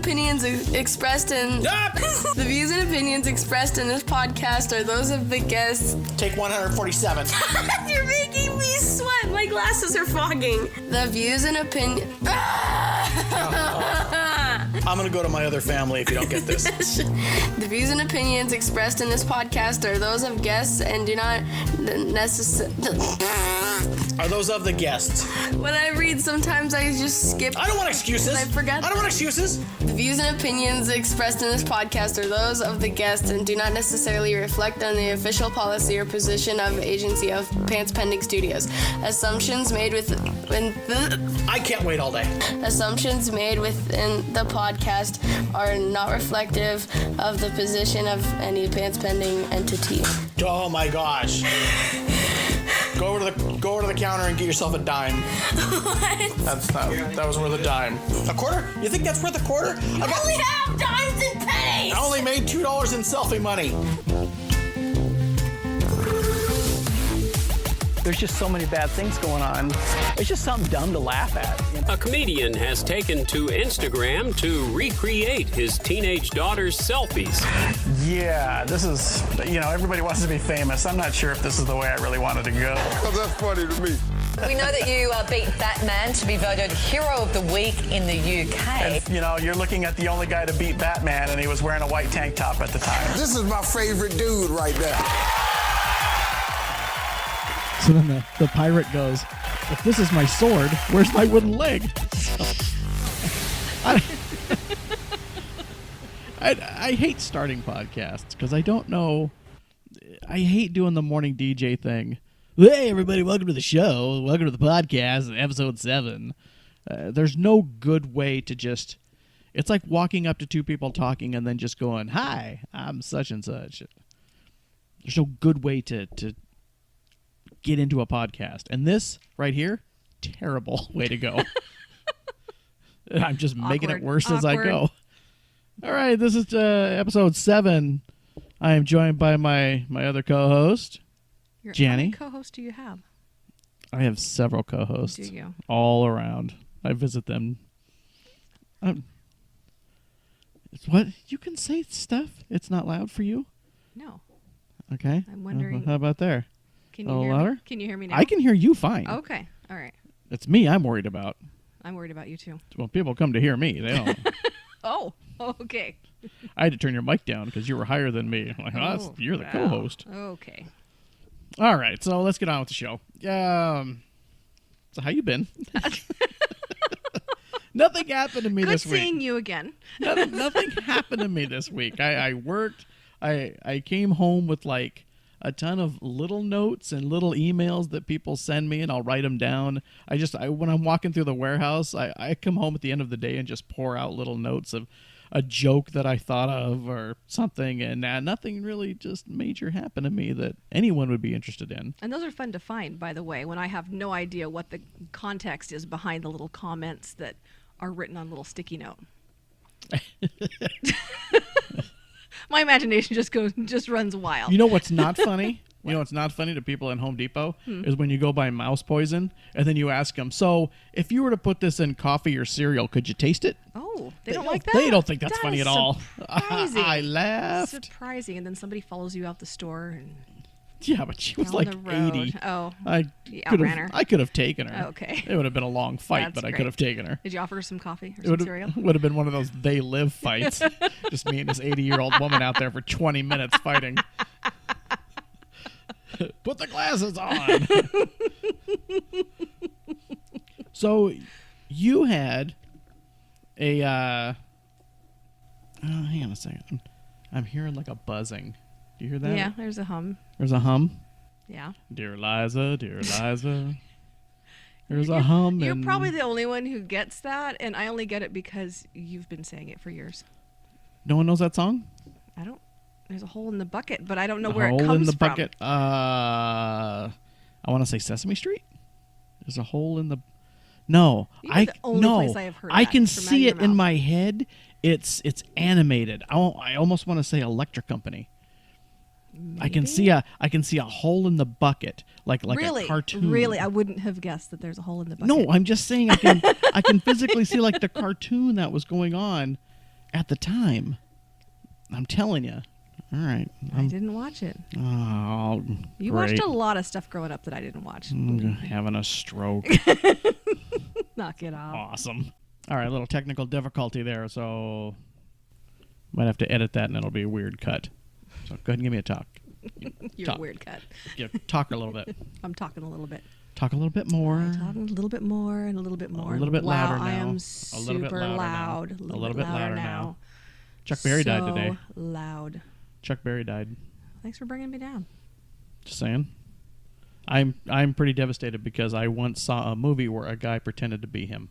opinions expressed in the views and opinions expressed in this podcast are those of the guests. Take 147. You're making me sweat. My glasses are fogging. The views and opinions. I'm going to go to my other family if you don't get this. The views and opinions expressed in this podcast are those of guests and do not necessarily. Are those of the guests? When I read, sometimes I just skip. I don't want excuses. I forgot. I don't want excuses. The views and opinions expressed in this podcast are those of the guests and do not necessarily reflect on the official policy or position of agency of Pants Pending Studios. Assumptions made I can't wait all day. Assumptions made within the podcast are not reflective of the position of any Pants Pending entity. Oh my gosh. Go over to the counter and get yourself a dime. What? That was worth a dime. A quarter? You think that's worth a quarter? I only have dimes and pennies! I only made $2 in selfie money. There's just so many bad things going on. It's just something dumb to laugh at. A comedian has taken to Instagram to recreate his teenage daughter's selfies. Yeah, this is, everybody wants to be famous. I'm not sure if this is the way I really wanted to go. That's funny to me. We know that you beat Batman to be voted Hero of the Week in the UK. And, you're looking at the only guy to beat Batman, and he was wearing a white tank top at the time. This is my favorite dude right there. So then the pirate goes, if this is my sword, where's my wooden leg? I hate starting podcasts because I don't know. I hate doing the morning DJ thing. Hey, everybody, welcome to the show. Welcome to the podcast, episode 7. There's no good way to just... It's like walking up to two people talking and then just going, hi, I'm such and such. There's no good way to get into a podcast. And this right here, terrible way to go. I'm just making it worse as I go. All right, this is episode 7. I am joined by my other co-host, Janny. How many co-hosts do you have? I have several co-hosts. Do you? All around. I visit them. It's what? You can say stuff. It's not loud for you? No. Okay. I'm wondering. How about there? Can you hear louder? me? Can you hear me now? I can hear you fine. Okay. All right. It's me I'm worried about. I'm worried about you too. Well, people come to hear me. They don't. Oh, okay. I had to turn your mic down because you were higher than me. I'm like, you're the co-host. Okay. All right, so let's get on with the show. So how you been? Nothing happened to me this week. Good seeing you again. Nothing happened to me this week. I worked. I came home with like a ton of little notes and little emails that people send me, and I'll write them down. When I'm walking through the warehouse, I come home at the end of the day and just pour out little notes of a joke that I thought of or something, and nothing really just major happened to me that anyone would be interested in. And those are fun to find, by the way, when I have no idea what the context is behind the little comments that are written on a little sticky note. My imagination just runs wild. You know what's not funny? You know what's not funny to people in Home Depot is when you go buy mouse poison and then you ask them, so if you were to put this in coffee or cereal, could you taste it? Oh, they don't like that? They don't think that's That funny is at all. surprising. I laughed. Surprising. And then somebody follows you out the store and yeah, but she was down like the road. 80. Oh, I could have taken her. Okay. It would have been a long fight, That's but I great. could have taken her. Did you offer her some coffee or It some cereal? would have been one of those they live fights. Just me and this 80-year-old woman out there for 20 minutes fighting. Put the glasses on. So you had a hang on a second. I'm hearing like a buzzing. Do you hear that? Yeah, there's a hum. There's a hum. Yeah. Dear Liza, dear Liza. There's a hum. You're and probably the only one who gets that, and I only get it because you've been saying it for years. No one knows that song? I don't. There's a hole in the bucket, but I don't know A where it hole comes in the from. bucket. I want to say Sesame Street. There's a hole in the. No, You're the only place I have heard I that can from out of see your it in mouth. my head. It's animated. I almost want to say Electric Company. Maybe? I can see a hole in the bucket, like really? a cartoon. Really, I wouldn't have guessed that there's a hole in the bucket. No, I'm just saying I can physically see like the cartoon that was going on, at the time. I'm telling you. All right. I didn't watch it. Oh, You great. watched a lot of stuff growing up that I didn't watch. I'm having a stroke. Knock it off. Awesome. All right, a little technical difficulty there, so might have to edit that, and it'll be a weird cut. So go ahead and give me a talk. You're talk. a weird cut. Yeah, talk a little bit. I'm talking a little bit. Talk a little bit more. Talking a little bit more and a little bit more. A little bit wow, louder now. I am A little super bit louder now. loud. A little bit louder now. now. Chuck Berry died today. So loud. Chuck Berry died. Thanks for bringing me down. Just saying. I'm pretty devastated because I once saw a movie where a guy pretended to be him.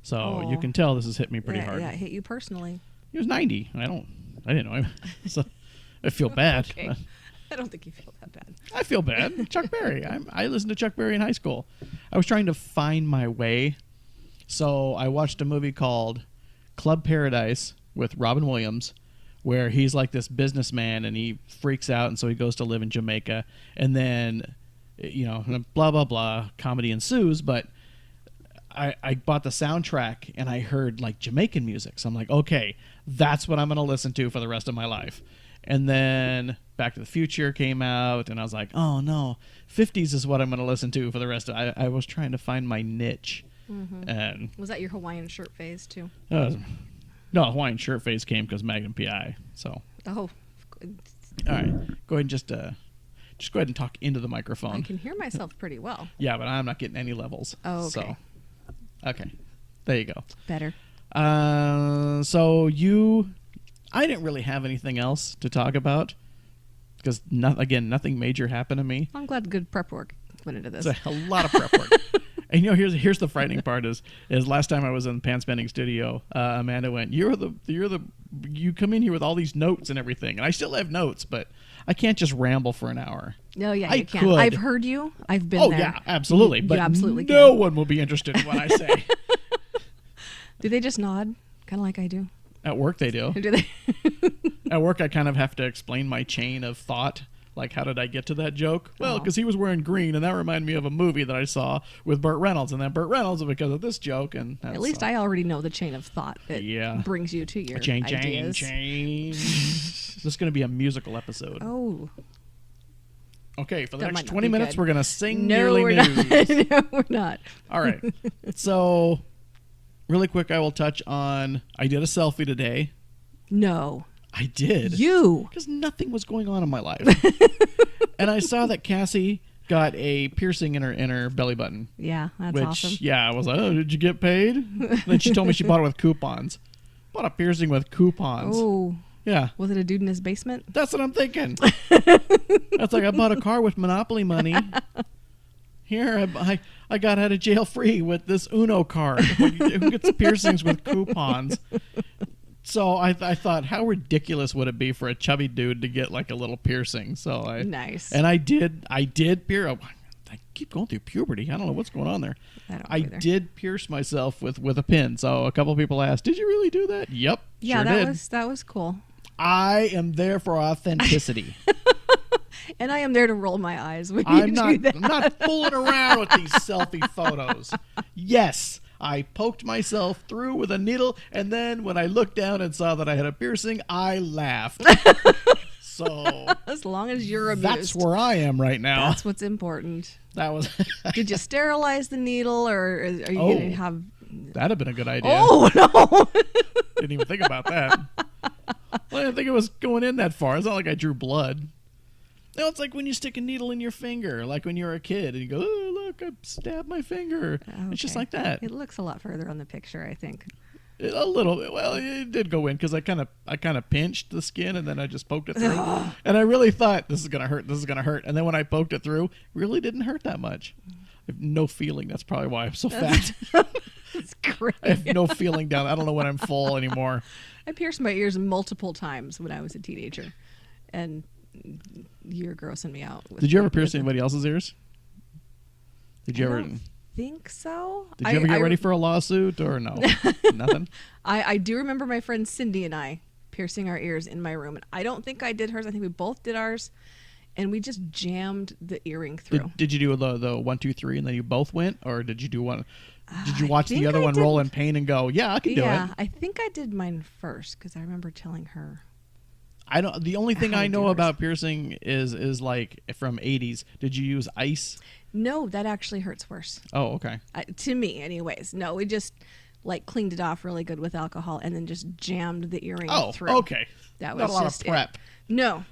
So you can tell this has hit me pretty hard. Yeah, it hit you personally. He was 90. I didn't know him. So I feel bad. Okay. I don't think you feel that bad. I feel bad. Chuck Berry. I listened to Chuck Berry in high school. I was trying to find my way. So I watched a movie called Club Paradise with Robin Williams, where he's like this businessman and he freaks out, and so he goes to live in Jamaica. And then, blah, blah, blah, comedy ensues. But I bought the soundtrack and I heard like Jamaican music. So I'm like, okay, that's what I'm going to listen to for the rest of my life. And then Back to the Future came out, and I was like, oh no, 50s is what I'm going to listen to for the rest of I was trying to find my niche. Mm-hmm. And was that your Hawaiian shirt phase too? No, Hawaiian shirt phase came because Magnum PI. So. Oh. All right. Go ahead and just go ahead and talk into the microphone. I can hear myself pretty well. Yeah, but I'm not getting any levels. Oh, okay. So, okay. There you go. Better. I didn't really have anything else to talk about because, nothing major happened to me. I'm glad good prep work went into this. It's a lot of prep work. And here's the frightening part is last time I was in the Pants Bending studio, Amanda went, you come in here with all these notes and everything, and I still have notes, but I can't just ramble for an hour. No, yeah, I you can. could. I've heard you. I've been there. Oh yeah, absolutely. But you absolutely no can. one will be interested in what I say. Do they just nod, kind of like I do? At work they do. Do they? At work I kind of have to explain my chain of thought. Like, how did I get to that joke? Well, because he was wearing green, and that reminded me of a movie that I saw with Burt Reynolds, and then Burt Reynolds because of this joke. And at least I already know the chain of thought that brings you to your ideas. Chain. This is going to be a musical episode. Oh. Okay, for the That next might not 20 be minutes, good. we're going to sing No, Nearly we're News. not. No, we're not. All right. So, really quick, I will touch on, I did a selfie today. No. I did. You. Because nothing was going on in my life. And I saw that Cassie got a piercing in her belly button. Yeah, that's which, awesome. Yeah, I was like, oh, did you get paid? Then she told me she bought it with coupons. Bought a piercing with coupons. Oh. Yeah. Was it a dude in his basement? That's what I'm thinking. That's like, I bought a car with Monopoly money. Here, I got out of jail free with this Uno card. Who gets piercings with coupons? So I thought, how ridiculous would it be for a chubby dude to get like a little piercing? So nice. And I did pierce. I keep going through puberty. I don't know what's going on there. I did pierce myself with a pin. So a couple people asked, "Did you really do that?" Yep. Yeah, sure that was cool. I am there for authenticity. And I am there to roll my eyes when I'm you not. do that. I'm not fooling around with these selfie photos. Yes. I poked myself through with a needle, and then when I looked down and saw that I had a piercing, I laughed. So as long as you're amused. That's where I am right now. That's what's important. That was. Did you sterilize the needle, or are you going to have? That'd have been a good idea. Oh no! Didn't even think about that. Well, I didn't think it was going in that far. It's not like I drew blood. No, it's like when you stick a needle in your finger, like when you're a kid, and you go, "Oh, look, I stabbed my finger." Okay. It's just like that. It looks a lot further on the picture, I think. A little bit. Well, it did go in because I kind of pinched the skin and then I just poked it through, and I really thought this is gonna hurt. This is gonna hurt. And then when I poked it through, it really didn't hurt that much. I have no feeling. That's probably why I'm so fat. It's great. I have no feeling down. I don't know when I'm full anymore. I pierced my ears multiple times when I was a teenager, and you're grossing me out. Did you ever pierce anybody else's ears? Did you ever? Think so. Did you ever get ready for a lawsuit or no? Nothing? I do remember my friend Cindy and I piercing our ears in my room, and I don't think I did hers. I think we both did ours, and we just jammed the earring through. Did you do the 1, 2, 3 and then you both went, or did you do one? Did you watch the think other I one did. roll in pain and go, yeah, I can do it? Yeah, I think I did mine first because I remember telling her. I don't. The only thing How I to do know yours. about piercing is like from 80s. Did you use ice? No, that actually hurts worse. Oh, okay. To me, anyways. No, we just like cleaned it off really good with alcohol and then just jammed the earring Oh, through. okay. That Not was a lot just of prep. No.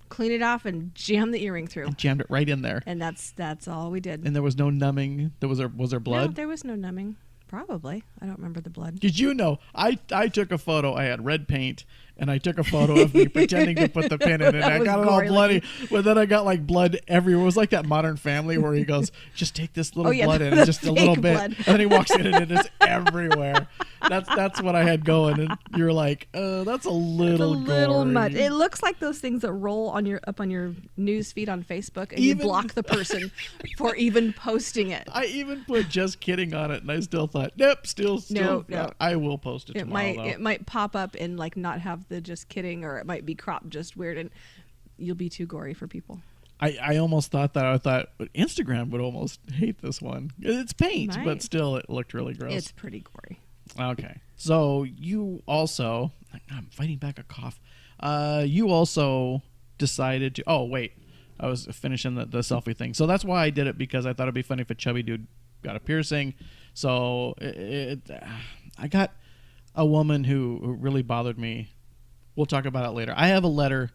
Clean it off and jam the earring through. Jammed it right in there. And that's all we did. And there was no numbing. Was there No, blood? there was no numbing. Probably. I don't remember the blood. Did you know? I took a photo. I had red paint, and I took a photo of me pretending to put the pin in it. That I was got it all gory bloody, but then I got like blood everywhere. It was like that Modern Family where he goes, "Just take this little Oh, yeah, blood in, the just a little fake bit," blood. and then he walks in and it is everywhere. That's what I had going, and you're like, "That's a little gory." much. It looks like those things that roll on your news feed on Facebook, and you block the person for even posting it. I even put "just kidding" on it, and I still thought, "Nope, still." No. I will post it tomorrow. Though. It might pop up and like not have the "just kidding," or it might be cropped just weird, and you'll be too gory for people. I almost thought that. I thought Instagram would almost hate this one. It's paint, but Might. still, it looked really gross. It's pretty gory. Okay. So you also, I'm fighting back a cough. You also decided to, oh, wait. I was finishing the selfie thing. So that's why I did it, because I thought it'd be funny if a chubby dude got a piercing. So I got a woman who really bothered me. We'll talk about it later. I have a letter,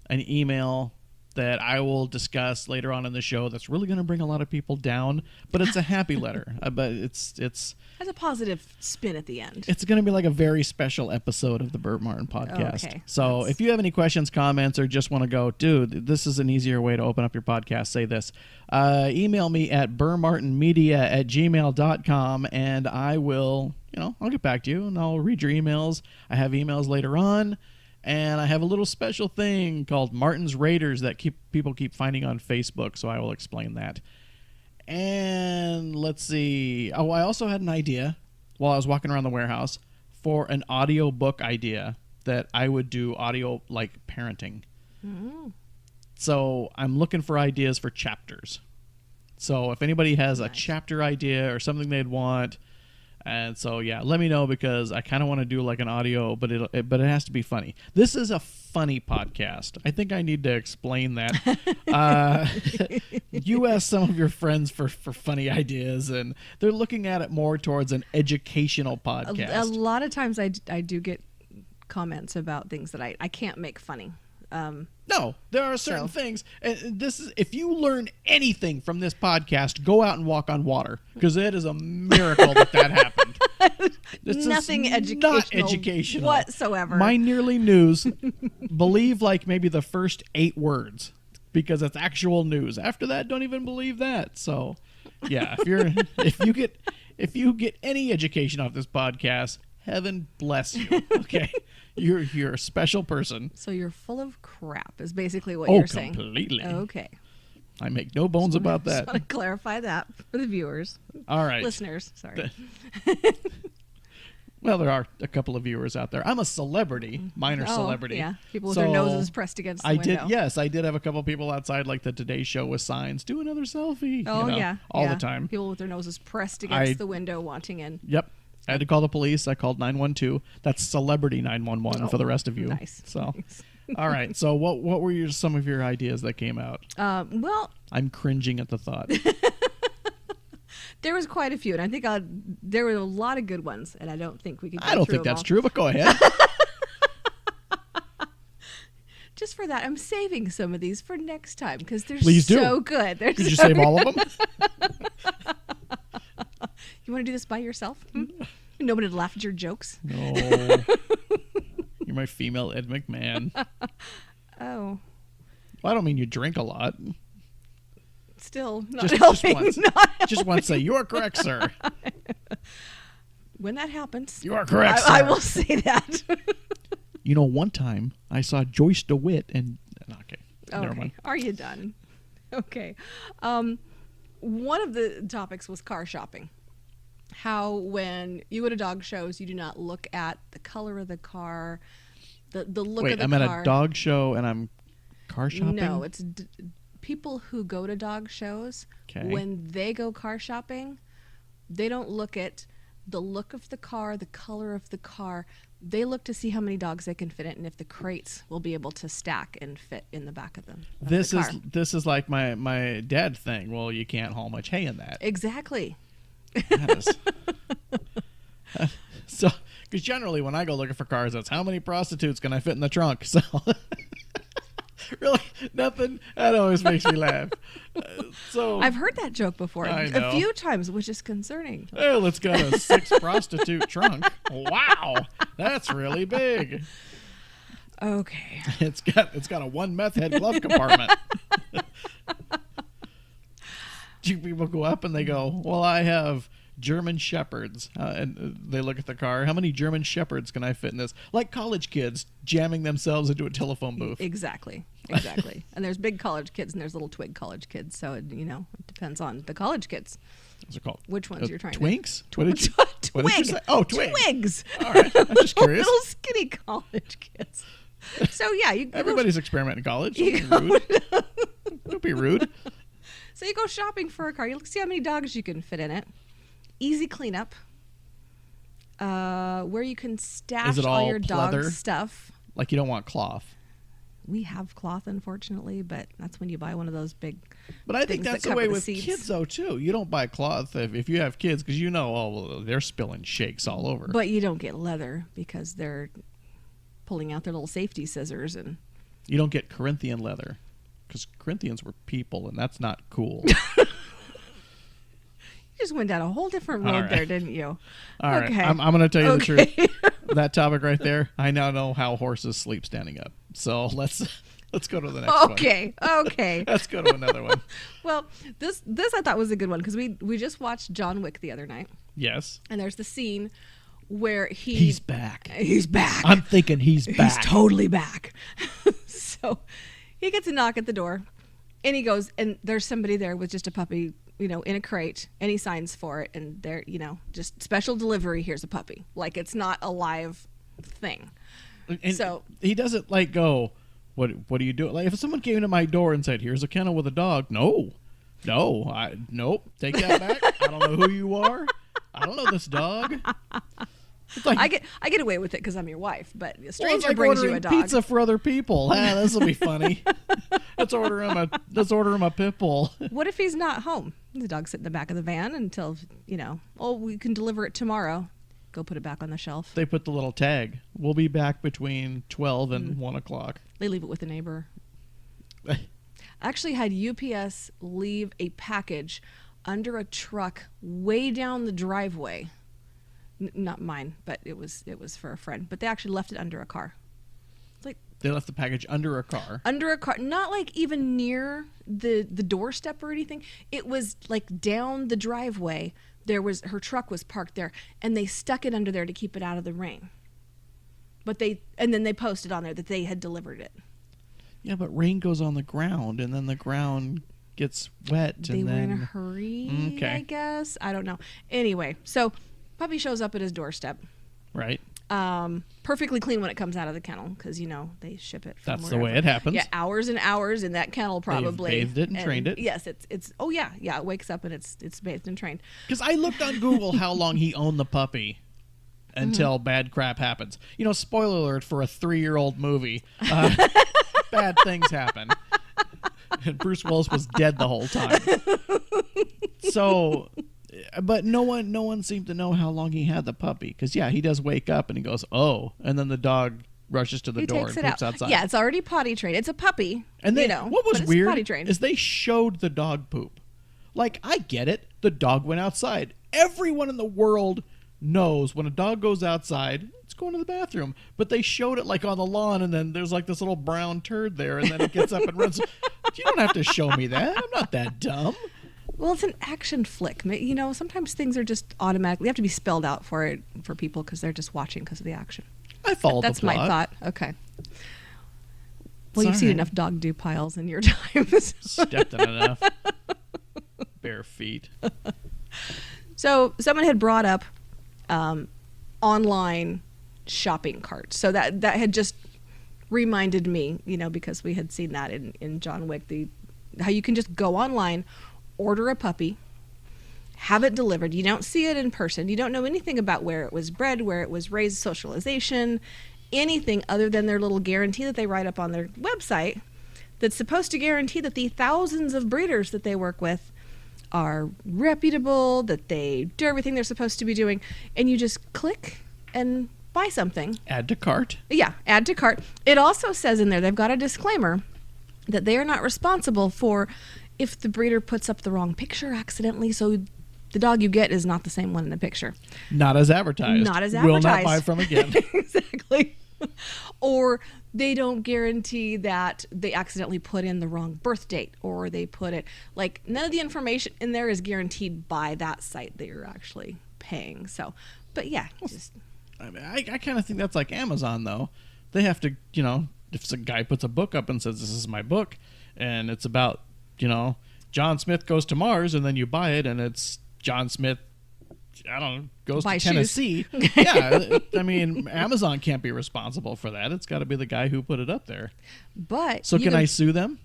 an email that I will discuss later on in the show that's really going to bring a lot of people down, but it's a happy letter. But it's Has a positive spin at the end. it's going to be like a very special episode of the Burr Martin podcast. Okay. So if you have any questions, comments, or just want to go, dude, this is an easier way to open up your podcast, say this. Email me at burrmartinmedia@gmail.com, and I will, I'll get back to you, and I'll read your emails. I have emails later on. And I have a little special thing called Martin's Raiders that people keep finding on Facebook, so I will explain that. And let's see. Oh, I also had an idea while I was walking around the warehouse for an audio book idea that I would do audio like parenting. Mm-hmm. So I'm looking for ideas for chapters. So if anybody has a chapter idea or something they'd want, and so, yeah, let me know, because I kind of want to do like an audio, but it has to be funny. This is a funny podcast. I think I need to explain that. You ask some of your friends for funny ideas, and they're looking at it more towards an educational podcast. A lot of times I do get comments about things that I can't make funny. No, there are certain things. And this is, if you learn anything from this podcast, go out and walk on water, because it is a miracle that happened. This Nothing is educational, not educational whatsoever. My Nearly News, believe like maybe the first 8 words, because it's actual news. After that, don't even believe that. So, yeah, if you get any education off this podcast, heaven bless you. Okay. You're a special person. So you're full of crap is basically what you're saying. Completely. Okay. I make no bones about that. Just want to clarify that for the viewers. All right. Listeners, sorry. Well, there are a couple of viewers out there. I'm a celebrity, minor celebrity. Yeah, people with their noses pressed against the window. I did have a couple people outside, like the Today Show with signs, do another selfie. Oh, yeah. All the time. People with their noses pressed against the window wanting in. Yep. I had to call the police. I called 912. That's celebrity 911 for the rest of you. Nice. So, Nice. all right. So, what were some of your ideas that came out? Well, I'm cringing at the thought. there was quite a few, and I think there were a lot of good ones, and I don't think we could. I don't think that's true, but go ahead. Just for that, I'm saving some of these for next time because they're Please do. so good. Could you save all of them? You want to do this by yourself? Nobody would laugh at your jokes. No. You're my female Ed McMahon. Oh. Well, I don't mean you drink a lot. Still not Just helping. once. Just once say, you are correct, sir. When that happens, You are correct, I sir. will say that. One time I saw Joyce DeWitt and... Okay, never Okay. mind. Are you done? Okay. One of the topics was car shopping. How when you go to dog shows, you do not look at the color of the car, the look Wait, of the I'm car. at a dog show and I'm car shopping? No, it's people who go to dog shows. Okay. When they go car shopping, They don't look at the look of the car, the color of the car. They look to see how many dogs they can fit in and if the crates will be able to stack and fit in the back of them. This is like my dad thing. Well, you can't haul much hay in that. Exactly. That is. So, because generally when I go looking for cars, that's how many prostitutes can I fit in the trunk. So, really, nothing. That always makes me laugh. So I've heard that joke before I know. a few times, which is concerning. Hey, let's got a 6 prostitute trunk. Wow, that's really big. Okay. It's got a 1 meth head glove compartment. People go up and they go, well, I have German Shepherds. And they look at the car. How many German Shepherds can I fit in this? Like college kids jamming themselves into a telephone booth. Exactly. And there's big college kids and there's little twig college kids. So, it depends on the college kids. What's it called? Which ones you're trying Twinks? to... What did you say? Oh, Twig. Twigs. All right. I'm just curious. Little skinny college kids. So, yeah. Everybody's experimenting in college. Don't be rude. So you go shopping for a car. You see how many dogs you can fit in it. Easy cleanup. Where you can stash all your dog stuff. Like you don't want cloth. We have cloth, unfortunately, but that's when you buy one of those big. But I think that's the way with seats. kids, though, too. You don't buy cloth if you have kids because they're spilling shakes all over. But you don't get leather because they're pulling out their little safety scissors and. You don't get Corinthian leather because Corinthians were people, and that's not cool. You just went down a whole different road there, didn't you? All right. I'm going to tell you the truth. That topic right there, I now know how horses sleep standing up. So let's go to the next one. Okay. Let's go to another one. Well, this I thought was a good one because we just watched John Wick the other night. Yes. And there's the scene where he's back. He's back. I'm thinking he's back. He's totally back. So he gets a knock at the door, and he goes, and there's somebody there with just a puppy, in a crate, and he signs for it, and they're, just special delivery. Here's a puppy. Like it's not a live thing. And so he doesn't go, what do you do? Like if someone came to my door and said, "Here's a kennel with a dog," nope, take that back. I don't know who you are. I don't know this dog. It's like, I get away with it because I'm your wife, but a stranger like brings you ordering a dog. pizza for other people. This will be funny. Let's order him a pit bull. What if he's not home? The dog's sitting in the back of the van until we can deliver it tomorrow. Go put it back on the shelf. They put the little tag. We'll be back between 12 and 1 o'clock. They leave it with a neighbor. I actually had UPS leave a package under a truck way down the driveway. Not mine, but it was for a friend. But they actually left it under a car. Like they left the package under a car. Under a car, not like even near the doorstep or anything. It was like down the driveway. Her truck was parked there, and they stuck it under there to keep it out of the rain. And then they posted on there that they had delivered it. Yeah, but rain goes on the ground, and then the ground gets wet. They were in a hurry, Okay. I guess. I don't know. Anyway, so puppy shows up at his doorstep. Right. Perfectly clean when it comes out of the kennel because they ship it. That's the way it happens. Yeah, hours and hours in that kennel probably. They've bathed it and trained it. Yes, it's. Oh yeah. It wakes up and it's bathed and trained. Because I looked on Google how long he owned the puppy until bad crap happens. Spoiler alert for a 3-year-old movie. Bad things happen, and Bruce Willis was dead the whole time. So. But no one seemed to know how long he had the puppy. Because, he does wake up and he goes, oh. And then the dog rushes to the door and poops outside. Yeah, it's already potty trained. It's a puppy. And then, what was weird potty trained. is they showed the dog poop. Like, I get it. The dog went outside. Everyone in the world knows when a dog goes outside, it's going to the bathroom. But they showed it, like, on the lawn, and then there's, like, this little brown turd there, and then it gets up and runs. You don't have to show me that. I'm not that dumb. Well, it's an action flick. Sometimes things are just automatically. You have to be spelled out for people because they're just watching because of the action. I followed That's the plot. my thought. Okay. Well, you've seen enough dog do piles in your time. Stepped in enough. Bare feet. So someone had brought up online shopping carts. So that had just reminded me, because we had seen that in John Wick, how you can just go online, order a puppy, have it delivered. You don't see it in person. You don't know anything about where it was bred, where it was raised, socialization, anything other than their little guarantee that they write up on their website that's supposed to guarantee that the thousands of breeders that they work with are reputable, that they do everything they're supposed to be doing, and you just click and buy something. Add to cart. Yeah, add to cart. It also says in there, they've got a disclaimer that they are not responsible for if the breeder puts up the wrong picture accidentally, so the dog you get is not the same one in the picture. Not as advertised. Not as Will advertised. not buy from again. Exactly. Or they don't guarantee that they accidentally put in the wrong birth date, or they put it, like, none of the information in there is guaranteed by that site that you're actually paying. So, but yeah, just... I mean, I kind of think that's like Amazon, though. They have to, if some guy puts a book up and says, this is my book, and it's about, John Smith goes to Mars, and then you buy it, and it's John Smith, goes Buy to Tennessee. Yeah, I mean, Amazon can't be responsible for that. It's got to be the guy who put it up there. But so can I sue them?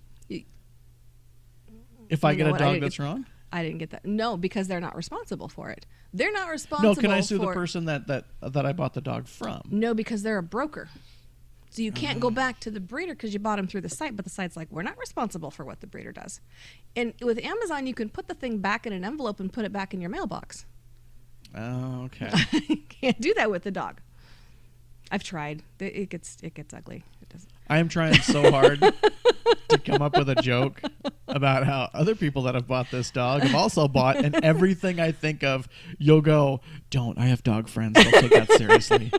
If I get a dog that's wrong? I didn't get that. No, because they're not responsible for it. They're not responsible. No, can I sue the person that I bought the dog from? No, because they're a broker. So you can't go back to the breeder because you bought him through the site, but the site's like, we're not responsible for what the breeder does. And with Amazon, you can put the thing back in an envelope and put it back in your mailbox. Oh, okay. You can't do that with the dog. I've tried. It gets ugly. It doesn't. I am trying so hard to come up with a joke about how other people that have bought this dog have also bought, and everything I think of, you'll go, don't. I have dog friends. They'll take that seriously.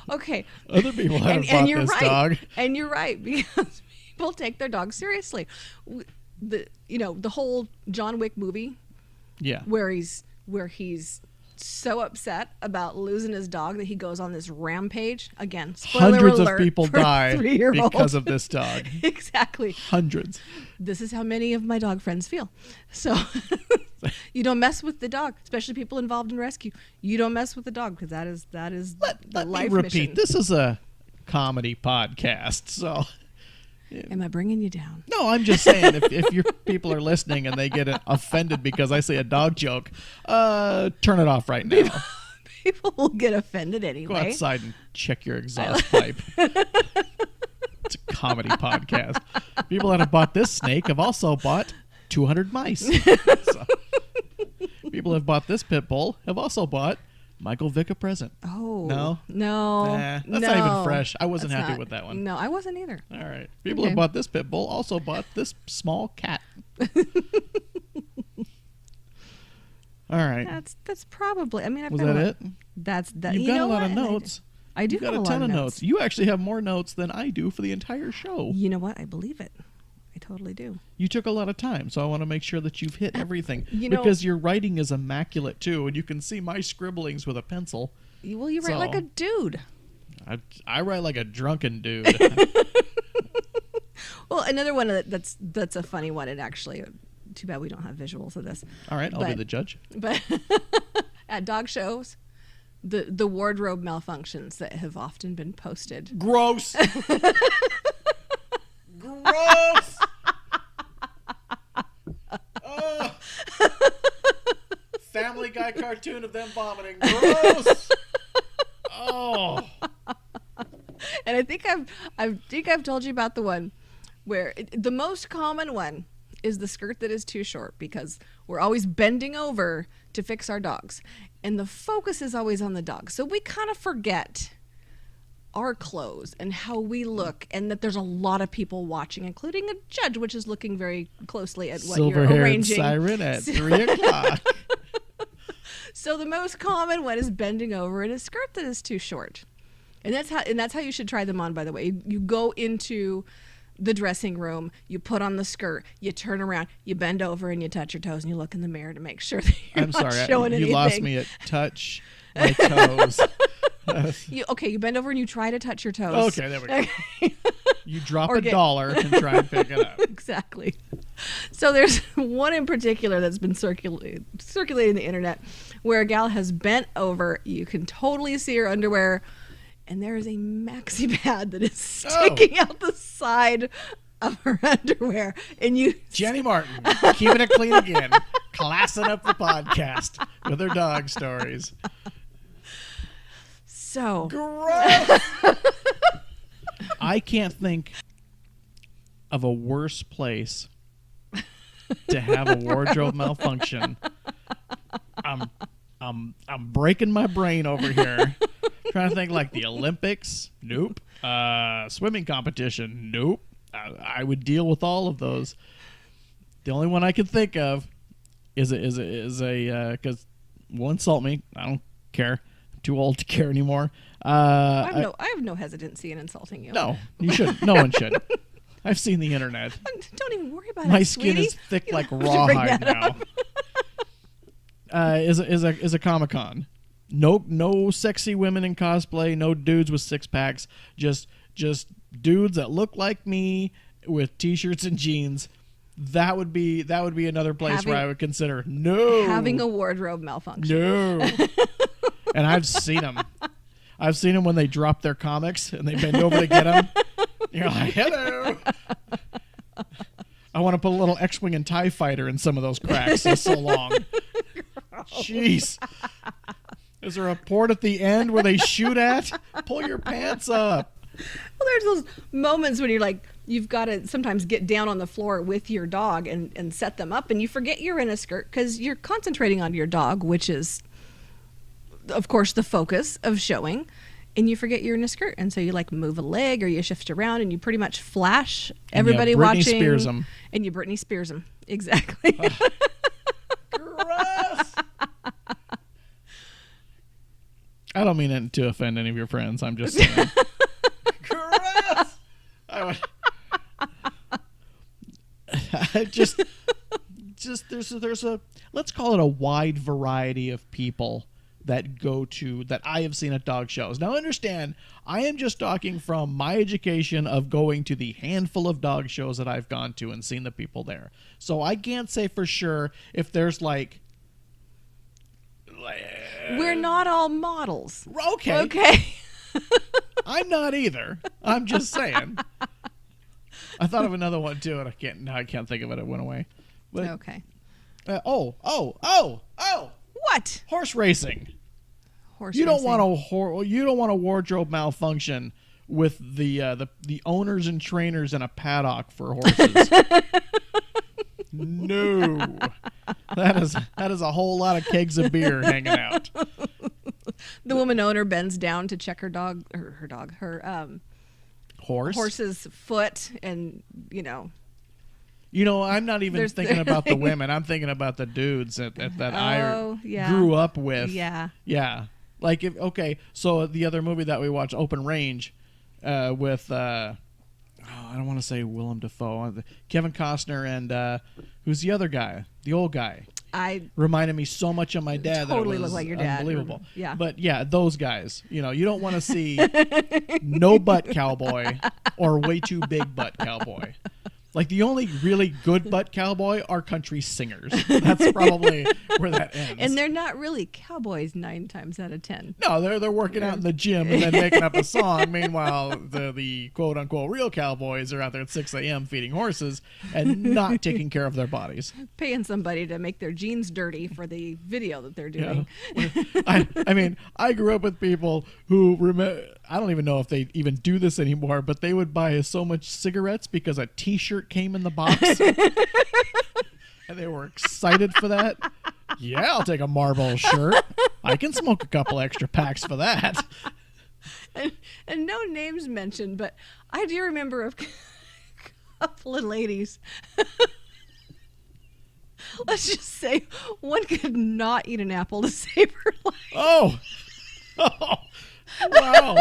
Okay. Other people haven't bought this dog. And you're right, because people take their dogs seriously. The whole John Wick movie, yeah, where he's so upset about losing his dog that he goes on this rampage. Again, spoiler hundreds alert of people for die 3-year-old. because of this dog. Exactly. Hundreds. This is how many of my dog friends feel. So you don't mess with the dog, especially people involved in rescue. You don't mess with the dog, because that is the life me repeat. mission. This is a comedy podcast, so. Am I bringing you down? No, I'm just saying, if your people are listening and they get offended because I say a dog joke, turn it off right now. People will get offended anyway. Go outside and check your exhaust pipe. It's a comedy podcast. People that have bought this snake have also bought 200 mice. So, people who have bought this pit bull have also bought Michael Vick a present. Oh. No? No. Nah, that's not even fresh. I wasn't happy with that one. No, I wasn't either. All right. People who bought this pit bull also bought this small cat. All right. That's probably. I mean, I've Was got that a lot, it? That's that. You've You got know a lot what? of notes. I do You've got have a lot ton of of notes. You actually have more notes than I do for the entire show. You know what? I believe it. I totally do. You took a lot of time, so I want to make sure that you've hit everything. You know- because your writing is immaculate, too, and you can see my scribblings with a pencil. Well, you write like a dude. I write like a drunken dude. Well, another one that's a funny one, and actually, too bad we don't have visuals of this. All right, I'll be the judge. But at dog shows, the wardrobe malfunctions that have often been posted. Gross. Gross. Family Guy cartoon of them vomiting. Gross. Oh. And I think I've told you about the one where the most common one is the skirt that is too short, because we're always bending over to fix our dogs, and the focus is always on the dog. So we kind of forget our clothes and how we look, and that there's a lot of people watching, including a judge, which is looking very closely at what you're arranging. Siren at 3 o'clock. So the most common one is bending over in a skirt that is too short. And that's how you should try them on, by the way. You go into the dressing room, you put on the skirt, you turn around, you bend over, and you touch your toes, and you look in the mirror to make sure that you're not showing anything. You lost me at touch my toes. You bend over and you try to touch your toes. Okay, there we go. You drop $1 and try and pick it up. Exactly. So there's one in particular that's been circulating the internet, where a gal has bent over. You can totally see her underwear, and there is a maxi pad that is sticking out the side of her underwear, and you Jenny Martin, keeping it clean again, classing up the podcast with her dog stories. so Gross. I can't think of a worse place to have a wardrobe malfunction. I'm breaking my brain over here. Trying to think like the Olympics. Nope. Swimming competition. Nope. I would deal with all of those. The only one I can think of is a because will insult me. I don't care. I'm too old to care anymore. I have no hesitancy in insulting you. No, you shouldn't. No one should. I've seen the internet. Don't even worry about it. My skin sweetie. is thick You like don't have to bring rawhide that now. up. Is a Comic-Con. No sexy women in cosplay. No dudes with six packs. Just dudes that look like me with t-shirts and jeans. That would be another place where I would consider having a wardrobe malfunction. No. And I've seen them. I've seen them when they drop their comics and they bend over to get them. You're like, hello. I want to put a little X-Wing and TIE Fighter in some of those cracks. It's so long. Jeez. Is there a port at the end where they shoot at? Pull your pants up. Well, there's those moments when you're like, you've got to sometimes get down on the floor with your dog and set them up, and you forget you're in a skirt because you're concentrating on your dog, which is, of course, the focus of showing, and you forget you're in a skirt, and so you like move a leg or you shift around, and you pretty much flash everybody Britney watching. Spears them. And you Britney Spears them. Exactly. Gross. I don't mean it to offend any of your friends. I'm just saying. Gross. Just there's a let's call it a wide variety of people that go to that I have seen at dog shows. Now understand, I am just talking from my education of going to the handful of dog shows that I've gone to and seen the people there. So I can't say for sure if there's like We're not all models. Okay. I'm not either. I'm just saying. I thought of another one too, and I can't think of it. It went away. But, Okay. What? Horse racing. Horse You don't racing. want you don't want a wardrobe malfunction with the owners and trainers in a paddock for horses. No. That is a whole lot of kegs of beer hanging out. The woman owner bends down to check her horse's foot, and I'm not even thinking about the women. I'm thinking about the dudes that I yeah. grew up with. Yeah. Yeah. Like so the other movie that we watched, Open Range, with I don't want to say Willem Dafoe, Kevin Costner, and who's the other guy? The old guy. I reminded me so much of my dad. Totally that it was look like your dad. Unbelievable. Yeah. But yeah, those guys. You don't want to see no butt cowboy or way too big butt cowboy. Like the only really good butt cowboy are country singers. That's probably where that ends. And they're not really cowboys 9 times out of 10. No, they're working out in the gym and then making up a song. Meanwhile, the quote unquote real cowboys are out there at 6 a.m. feeding horses and not taking care of their bodies. Paying somebody to make their jeans dirty for the video that they're doing. Yeah. I mean, I grew up with people who I don't even know if they even do this anymore, but they would buy so much cigarettes because a T-shirt came in the box. And they were excited for that. Yeah, I'll take a Marlboro shirt. I can smoke a couple extra packs for that. And no names mentioned, but I do remember a couple of ladies. Let's just say one could not eat an apple to save her life. Oh, wow.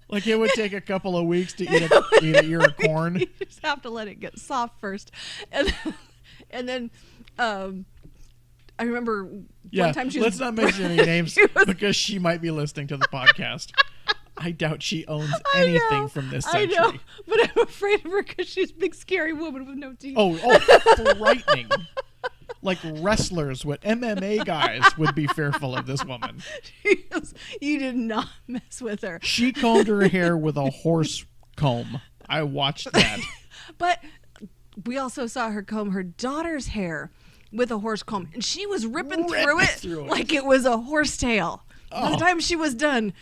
Like it would take a couple of weeks to eat an ear of corn. You just have to let it get soft first. And then I remember one time she was... let's not mention any names because she might be listening to the podcast. I doubt she owns anything from this century. I know, but I'm afraid of her because she's a big, scary woman with no teeth. Oh, frightening. Like wrestlers with MMA guys would be fearful of this woman. You did not mess with her. She combed her hair with a horse comb. I watched that. But we also saw her comb her daughter's hair with a horse comb, and she was ripping through it like it was a horsetail. By the time she was done,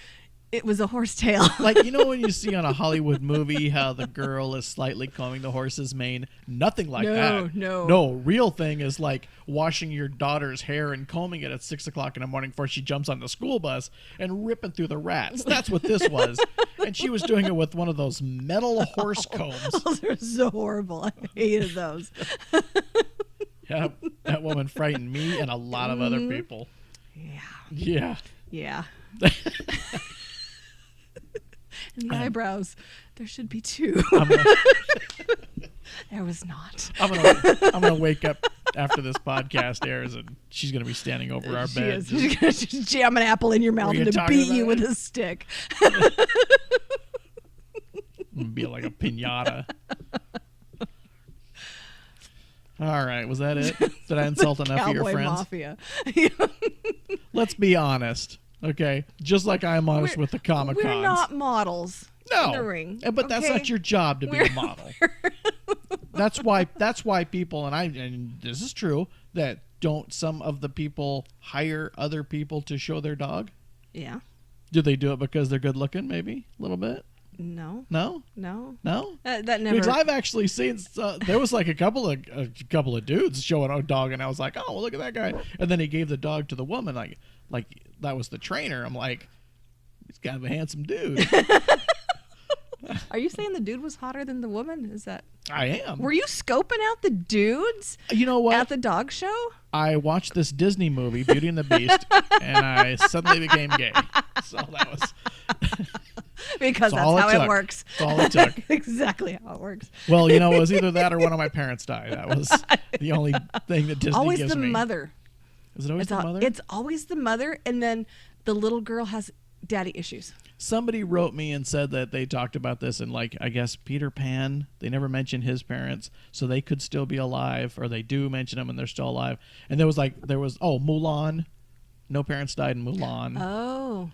it was a horsetail. Like, you know when you see on a Hollywood movie how the girl is slightly combing the horse's mane? Nothing like that. No, real thing is like washing your daughter's hair and combing it at 6 o'clock in the morning before she jumps on the school bus and ripping through the rats. That's what this was. And she was doing it with one of those metal horse combs. Those are so horrible. I hated those. Yeah, that woman frightened me and a lot of other people. Yeah. Yeah. And the eyebrows, there should be two. There was not. I'm gonna wake up after this podcast airs, and she's gonna be standing over our bed. She's gonna just jam an apple in your mouth and beat you with a stick. Be like a piñata. All right, was that it? Did I insult enough of your Cowboy friends? Mafia. Let's be honest, okay? Just like I'm honest with the Comic-Cons. We're not models. No, in the ring, but that's okay? not your job to be a model. That's why people, and this is true, that don't some of the people hire other people to show their dog? Yeah. Do they do it because they're good looking, maybe a little bit? No. No? No. No? That never. Because I've actually seen there was like a couple of dudes showing a dog, and I was like, oh, well, look at that guy. And then he gave the dog to the woman, like that was the trainer. I'm like, he's kind of a handsome dude. Are you saying the dude was hotter than the woman? Is that? I am. Were you scoping out the dudes? You know what? At the dog show? I watched this Disney movie, Beauty and the Beast, and I suddenly became gay. So that was because that's how it works. That's all it took. Exactly how it works. Well, it was either that or one of my parents died. That was the only thing that Disney always gives the me. Mother. Is it always the mother? It's always the mother, and then the little girl has daddy issues. Somebody wrote me and said that they talked about this in, like, I guess Peter Pan. They never mentioned his parents, so they could still be alive, or they do mention them and they're still alive. And there was Mulan. No parents died in Mulan. Oh.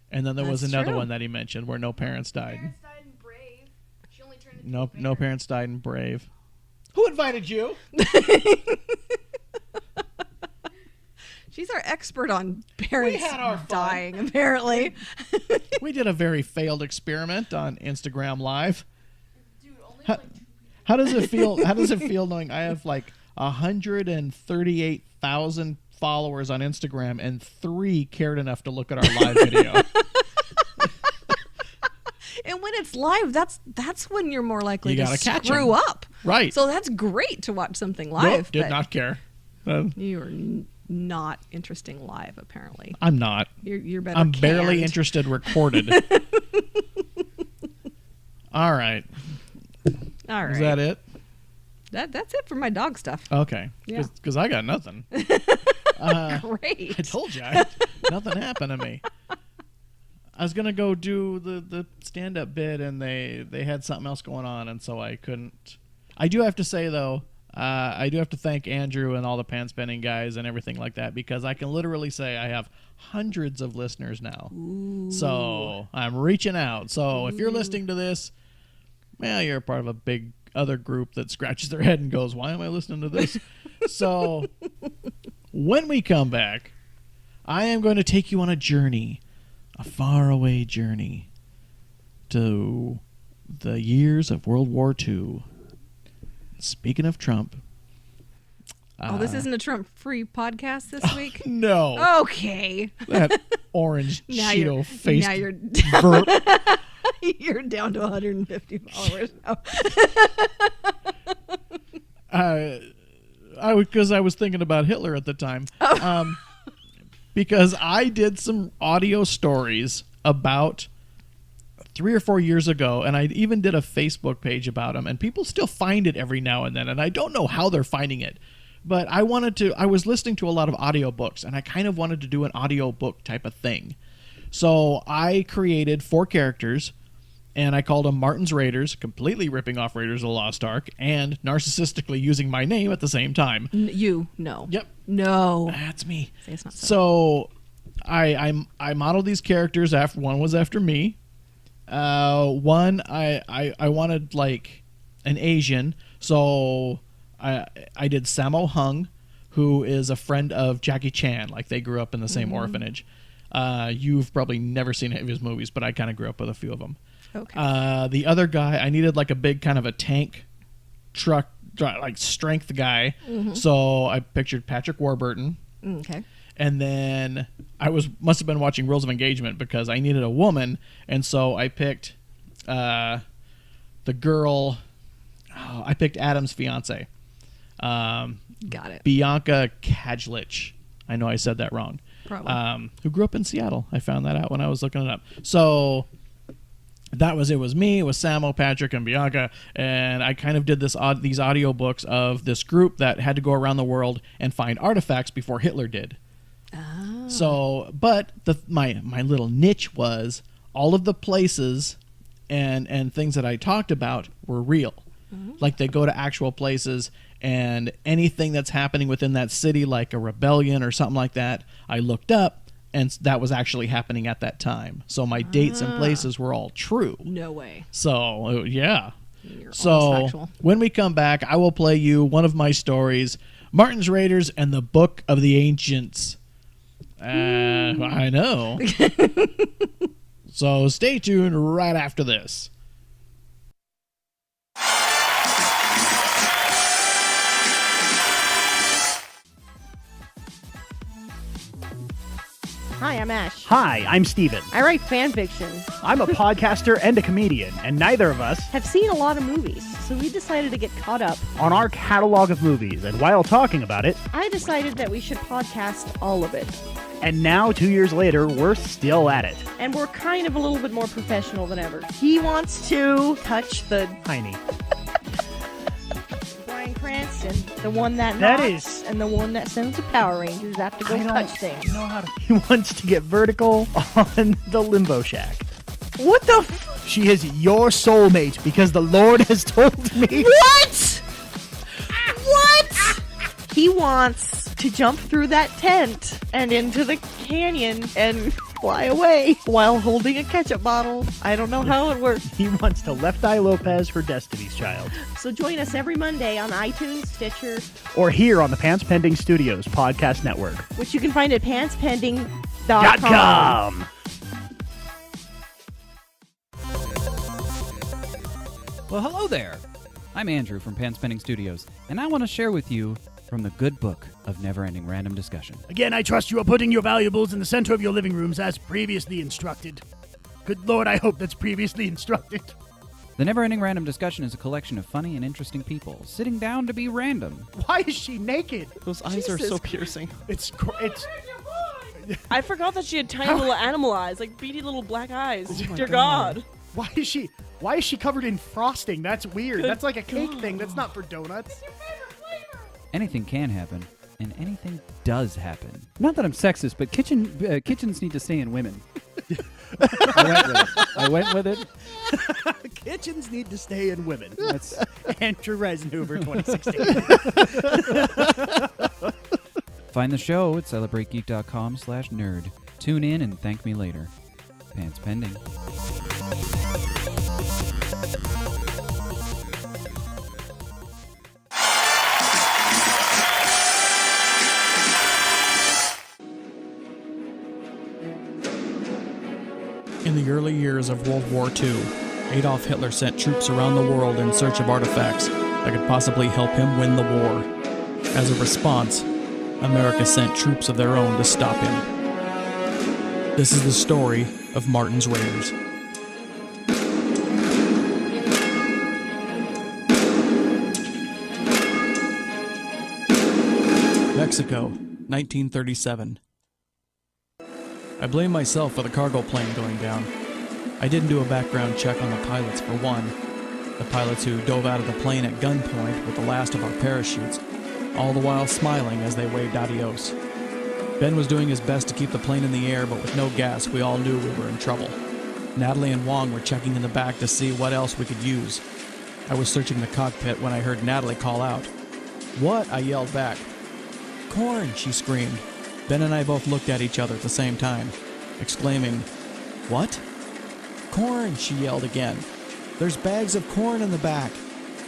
And then there was That's another true. one that he mentioned where no parents died. Parents died in Brave. She only turned into No parents died in Brave. Who invited you? She's our expert on parents had our fun. dying, apparently. We did a very failed experiment on Instagram Live. Dude, only How does it feel? How does it feel knowing I have like 138,000 followers on Instagram and 3 cared enough to look at our live video? And when it's live, that's when you're more likely You to gotta catch screw 'em. up. Right. So that's great to watch something live. Nope, did but not care. You are not interesting live, apparently. I'm not. You're better. I'm barely canned. interested recorded. All right. All right. Is that it? That's it for my dog stuff. Okay. Yeah. Because I got nothing. Great. I told you. Nothing happened to me. I was going to go do the stand-up bit, and they had something else going on, and so I couldn't. I do have to say, though, I do have to thank Andrew and all the pan-spinning guys and everything like that, because I can literally say I have hundreds of listeners now. Ooh. So I'm reaching out. So if you're listening to this, well, you're a part of a big other group that scratches their head and goes, why am I listening to this? So when we come back, I am going to take you on a journey, a faraway journey to the years of World War II. Speaking of Trump. This isn't a Trump-free podcast this week? No. Okay. That orange Cheeto-faced now you're burp. you're down to 150 followers now. Because I was thinking about Hitler at the time. Because I did some audio stories about 3 or 4 years ago, and I even did a Facebook page about them, and people still find it every now and then, and I don't know how they're finding it. But I was listening to a lot of audiobooks, and I kind of wanted to do an audiobook type of thing. So I created 4 characters, and I called them Martin's Raiders, completely ripping off Raiders of the Lost Ark, and narcissistically using my name at the same time. No. Yep. No. That's me. Say it's not so. So I modeled these characters after one was after me. One I wanted like an Asian. So I did Sammo Hung, who is a friend of Jackie Chan. Like, they grew up in the same orphanage. You've probably never seen any of his movies, but I kind of grew up with a few of them. Okay. The other guy, I needed like a big kind of a tank truck, like strength guy. So I pictured Patrick Warburton. Okay. And then I must have been watching Rules of Engagement because I needed a woman, and so I picked the girl. Oh, I picked Adam's fiance. Got it. Bianca Kajlich. I know I said that wrong. Probably. Who grew up in Seattle. I found that out when I was looking it up. So it was me, it was Sammo, Patrick, and Bianca, and I kind of did these audio books of this group that had to go around the world and find artifacts before Hitler did. Oh. So, but my little niche was all of the places and things that I talked about were real. Like, they go to actual places, and anything that's happening within that city, like a rebellion or something like that, I looked up, and that was actually happening at that time. So my dates and places were all true. No way. So, yeah. You're almost So factual. when we come back, I will play you one of my stories, Martin's Raiders and the Book of the Ancients. I know. So stay tuned right after this. Hi, I'm Ash. Hi, I'm Steven. I write fan fiction. I'm a podcaster and a comedian, and neither of us Have seen a lot of movies, so we decided to get caught up. on our catalog of movies. And while talking about it, I decided that we should podcast all of it. and now 2 years later, we're still at it. And we're kind of a little bit more professional than ever. He wants to touch the Tiny. Bryan Cranston, the one that That knocks, is- and the one that sends the Power Rangers have to go touch things. know how to. He wants to get vertical on the Limbo Shack. What the f- She is your soulmate because the Lord has told me. What? What? He wants to jump through that tent and into the canyon and fly away while holding a ketchup bottle. I don't know how it works. He wants to Left Eye Lopez her Destiny's Child. So join us every Monday on iTunes, Stitcher, Or here on the Pants Pending Studios podcast network. which you can find at pantspending.com. .com. Well, hello there. I'm Andrew from Pants Pending Studios, and I want to share with you from the good book of Neverending Random Discussion. Again, I trust you are putting your valuables in the center of your living rooms as previously instructed. Good Lord, I hope that's previously instructed. The Neverending Random Discussion is a collection of funny and interesting people sitting down to be random. Why is she naked? Those eyes are so piercing. It's I forgot that she had tiny little animal eyes, like beady little black eyes. Oh my Dear God. Why is she covered in frosting? That's weird. That's like a cake thing. That's not for donuts. Anything can happen, and anything does happen. Not that I'm sexist, but kitchens need to stay in women. I went with it. Kitchens need to stay in women. That's Andrew Reisenhuber 2016. Find the show at celebrategeek.com/nerd. Tune in and thank me later. Pants pending. In the early years of World War II, Adolf Hitler sent troops around the world in search of artifacts that could possibly help him win the war. As a response, America sent troops of their own to stop him. This is the story of Martin's Raiders. Mexico, 1937. I blame myself for the cargo plane going down. I didn't do a background check on the pilots for one. The pilots who dove out of the plane at gunpoint with the last of our parachutes, all the while smiling as they waved adios. Ben was doing his best to keep the plane in the air, but with no gas, we all knew we were in trouble. Natalie and Wong were checking in the back to see what else we could use. I was searching the cockpit when I heard Natalie call out. "What?" I yelled back. "Corn!" she screamed. Ben and I both looked at each other at the same time, exclaiming, "What?" "Corn!" she yelled again. "There's bags of corn in the back."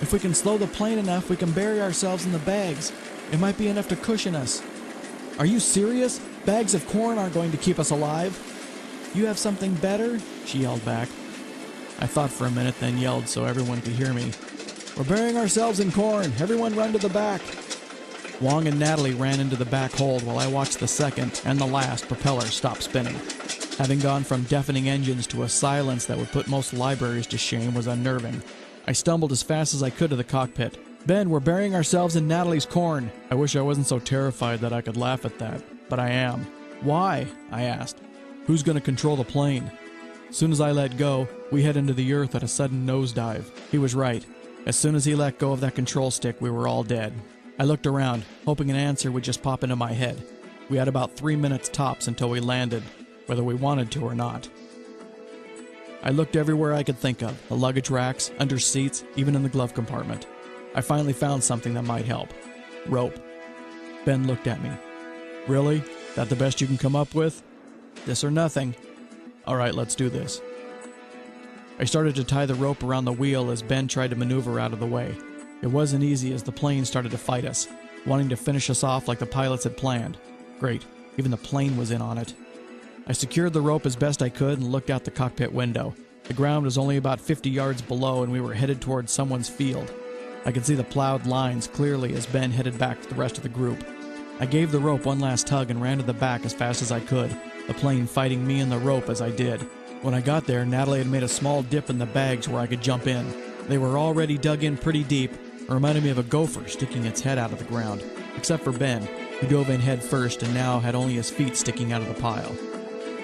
If we can slow the plane enough, we can bury ourselves in the bags. It might be enough to cushion us. Are you serious? Bags of corn aren't going to keep us alive. You have something better? She yelled back. I thought for a minute, then yelled so everyone could hear me. We're burying ourselves in corn. Everyone run to the back. Wong and Natalie ran into the back hold while I watched the second and the last propeller stop spinning. Having gone from deafening engines to a silence that would put most libraries to shame was unnerving. I stumbled as fast as I could to the cockpit. Ben, we're burying ourselves in Natalie's corn. I wish I wasn't so terrified that I could laugh at that, but I am. Why? I asked. Who's going to control the plane? Soon as I let go, we head into the earth at a sudden nosedive. He was right. As soon as he let go of that control stick, we were all dead. I looked around, hoping an answer would just pop into my head. We had about 3 minutes tops until we landed, whether we wanted to or not. I looked everywhere I could think of, the luggage racks, under seats, even in the glove compartment. I finally found something that might help. Rope. Ben looked at me. Really? That the best you can come up with? This or nothing. All right, let's do this. I started to tie the rope around the wheel as Ben tried to maneuver out of the way. It wasn't easy as the plane started to fight us, wanting to finish us off like the pilots had planned. Great, even the plane was in on it. I secured the rope as best I could and looked out the cockpit window. The ground was only about 50 yards below and we were headed towards someone's field. I could see the plowed lines clearly as Ben headed back to the rest of the group. I gave the rope one last tug and ran to the back as fast as I could, the plane fighting me and the rope as I did. When I got there, Natalie had made a small dip in the bags where I could jump in. They were already dug in pretty deep, reminding me of a gopher sticking its head out of the ground, except for Ben, who dove in head first and now had only his feet sticking out of the pile.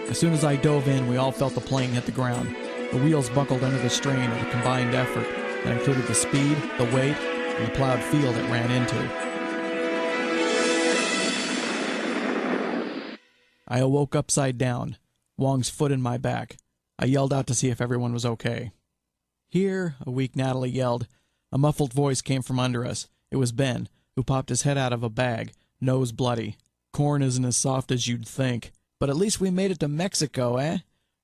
As soon as I dove in, we all felt the plane hit the ground. The wheels buckled under the strain of a combined effort that included the speed, the weight, and the plowed field it ran into. I awoke upside down, Wong's foot in my back. I yelled out to see if everyone was okay. Here, a weak Natalie yelled. A muffled voice came from under us. It was Ben, who popped his head out of a bag, nose bloody. Corn isn't as soft as you'd think. But at least we made it to Mexico, eh?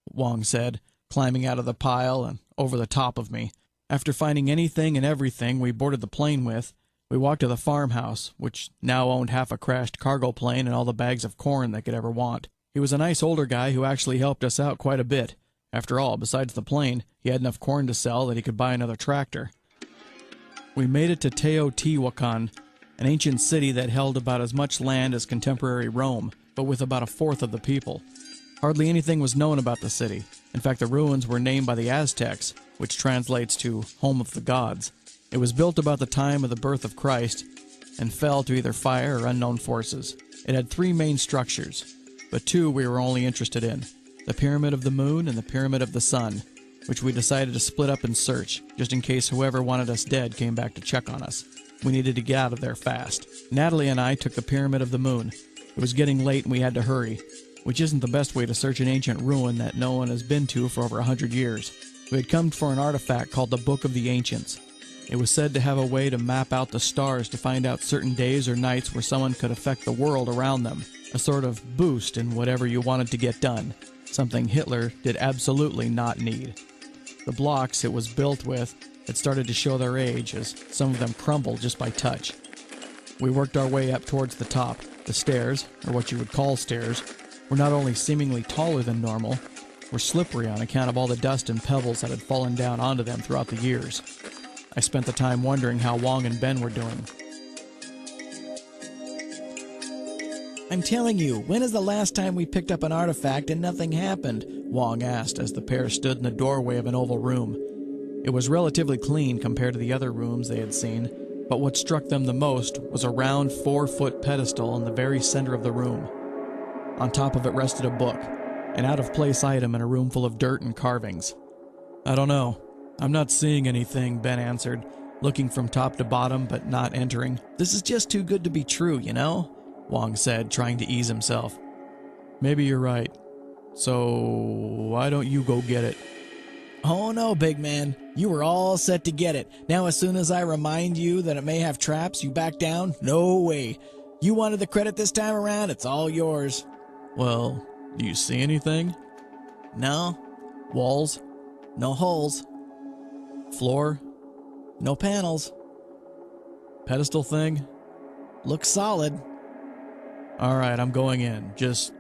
Wong said, climbing out of the pile and over the top of me. After finding anything and everything we boarded the plane with, we walked to the farmhouse, which now owned half a crashed cargo plane and all the bags of corn they could ever want. He was a nice older guy who actually helped us out quite a bit. After all, besides the plane, he had enough corn to sell that he could buy another tractor. We made it to Teotihuacan, an ancient city that held about as much land as contemporary Rome, but with about a fourth of the people. Hardly anything was known about the city. In fact, the ruins were named by the Aztecs, which translates to home of the gods. It was built about the time of the birth of Christ and fell to either fire or unknown forces. It had 3 main structures, but 2 we were only interested in, the Pyramid of the Moon and the Pyramid of the Sun, which we decided to split up and search, just in case whoever wanted us dead came back to check on us. We needed to get out of there fast. Natalie and I took the Pyramid of the Moon. It was getting late and we had to hurry, which isn't the best way to search an ancient ruin that no one has been to for over 100 years. We had come for an artifact called the Book of the Ancients. It was said to have a way to map out the stars to find out certain days or nights where someone could affect the world around them, a sort of boost in whatever you wanted to get done, something Hitler did absolutely not need. The blocks it was built with had started to show their age as some of them crumbled just by touch. We worked our way up towards the top. The stairs, or what you would call stairs, were not only seemingly taller than normal, were slippery on account of all the dust and pebbles that had fallen down onto them throughout the years. I spent the time wondering how Wong and Ben were doing. I'm telling you, when is the last time we picked up an artifact and nothing happened? Wong asked as the pair stood in the doorway of an oval room. It was relatively clean compared to the other rooms they had seen, but what struck them the most was a round 4-foot pedestal in the very center of the room. On top of it rested a book, an out-of-place item in a room full of dirt and carvings. I don't know. I'm not seeing anything, Ben answered, looking from top to bottom but not entering. This is just too good to be true, you know? Wong said, trying to ease himself. Maybe you're right. So, why don't you go get it? Oh no, big man. You were all set to get it. Now as soon as I remind you that it may have traps, you back down? No way. You wanted the credit this time around, it's all yours. Well, do you see anything? No. Walls? No holes. Floor? No panels. Pedestal thing? Looks solid. Alright, I'm going in. Just,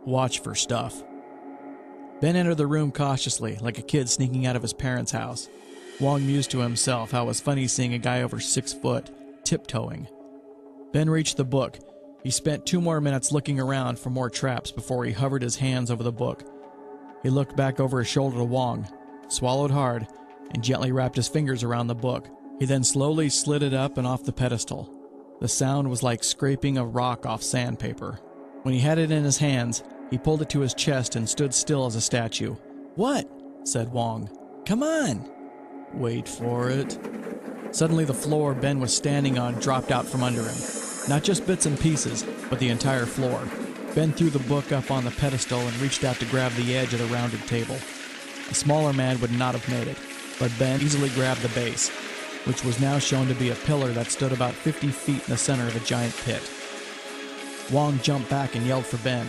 watch for stuff. Ben entered the room cautiously, like a kid sneaking out of his parents' house. Wong mused to himself how it was funny seeing a guy over 6 foot, tiptoeing. Ben reached the book. He spent 2 more minutes looking around for more traps before he hovered his hands over the book. He looked back over his shoulder to Wong, swallowed hard, and gently wrapped his fingers around the book. He then slowly slid it up and off the pedestal. The sound was like scraping a rock off sandpaper. When he had it in his hands, he pulled it to his chest and stood still as a statue. "What?" said Wong. "Come on." "Wait for it." Suddenly the floor Ben was standing on dropped out from under him. Not just bits and pieces, but the entire floor. Ben threw the book up on the pedestal and reached out to grab the edge of the rounded table. A smaller man would not have made it, but Ben easily grabbed the base, which was now shown to be a pillar that stood about 50 feet in the center of a giant pit. Wong jumped back and yelled for Ben.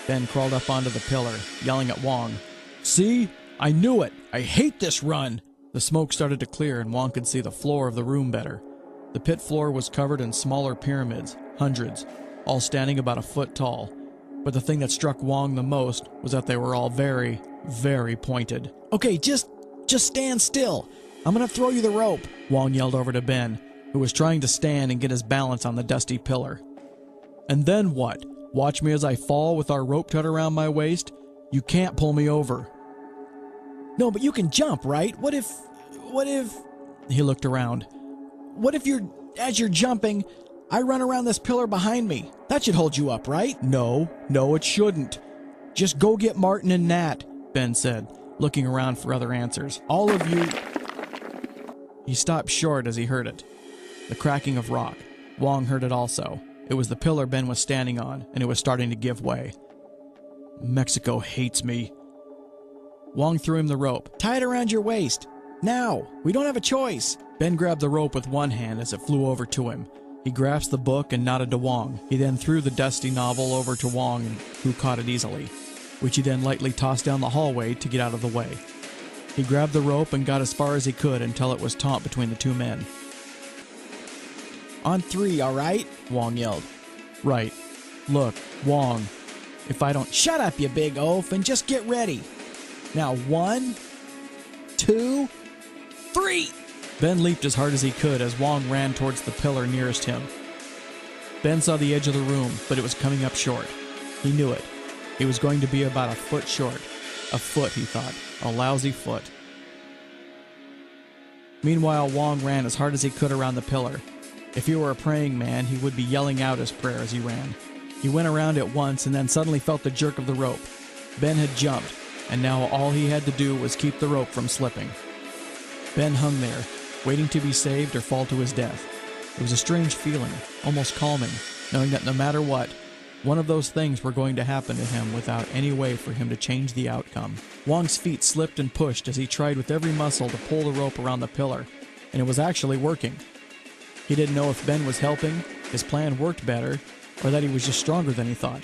Ben crawled up onto the pillar, yelling at Wong. "See? I knew it! I hate this run!" The smoke started to clear and Wong could see the floor of the room better. The pit floor was covered in smaller pyramids, hundreds, all standing about a foot tall. But the thing that struck Wong the most was that they were all very, very pointed. "Okay, just stand still. I'm gonna throw you the rope," Wong yelled over to Ben, who was trying to stand and get his balance on the dusty pillar. "And then what? Watch me as I fall with our rope tied around my waist? You can't pull me over." "No, but you can jump, right? What if... He looked around. "What if as you're jumping, I run around this pillar behind me? That should hold you up, right?" No, it shouldn't. "Just go get Martin and Nat," Ben said, looking around for other answers. "All of you..." He stopped short as he heard it. The cracking of rock. Wong heard it also. It was the pillar Ben was standing on, and it was starting to give way. "Mexico hates me." Wong threw him the rope. "Tie it around your waist. Now! We don't have a choice!" Ben grabbed the rope with one hand as it flew over to him. He grasped the book and nodded to Wong. He then threw the dusty novel over to Wong, who caught it easily, which he then lightly tossed down the hallway to get out of the way. He grabbed the rope and got as far as he could until it was taut between the 2 men. "On 3, all right?" Wong yelled. "Right. Look, Wong, if I don't..." "Shut up, you big oaf, and just get ready. Now 1, 2, 3!" Ben leaped as hard as he could as Wong ran towards the pillar nearest him. Ben saw the edge of the room, but it was coming up short. He knew it. It was going to be about a foot short. A foot, he thought. A lousy foot. Meanwhile, Wong ran as hard as he could around the pillar. If he were a praying man, he would be yelling out his prayer as he ran. He went around it once and then suddenly felt the jerk of the rope. Ben had jumped, and now all he had to do was keep the rope from slipping. Ben hung there, waiting to be saved or fall to his death. It was a strange feeling, almost calming, knowing that no matter what, one of those things were going to happen to him without any way for him to change the outcome. Wong's feet slipped and pushed as he tried with every muscle to pull the rope around the pillar, and it was actually working. He didn't know if Ben was helping, his plan worked better, or that he was just stronger than he thought.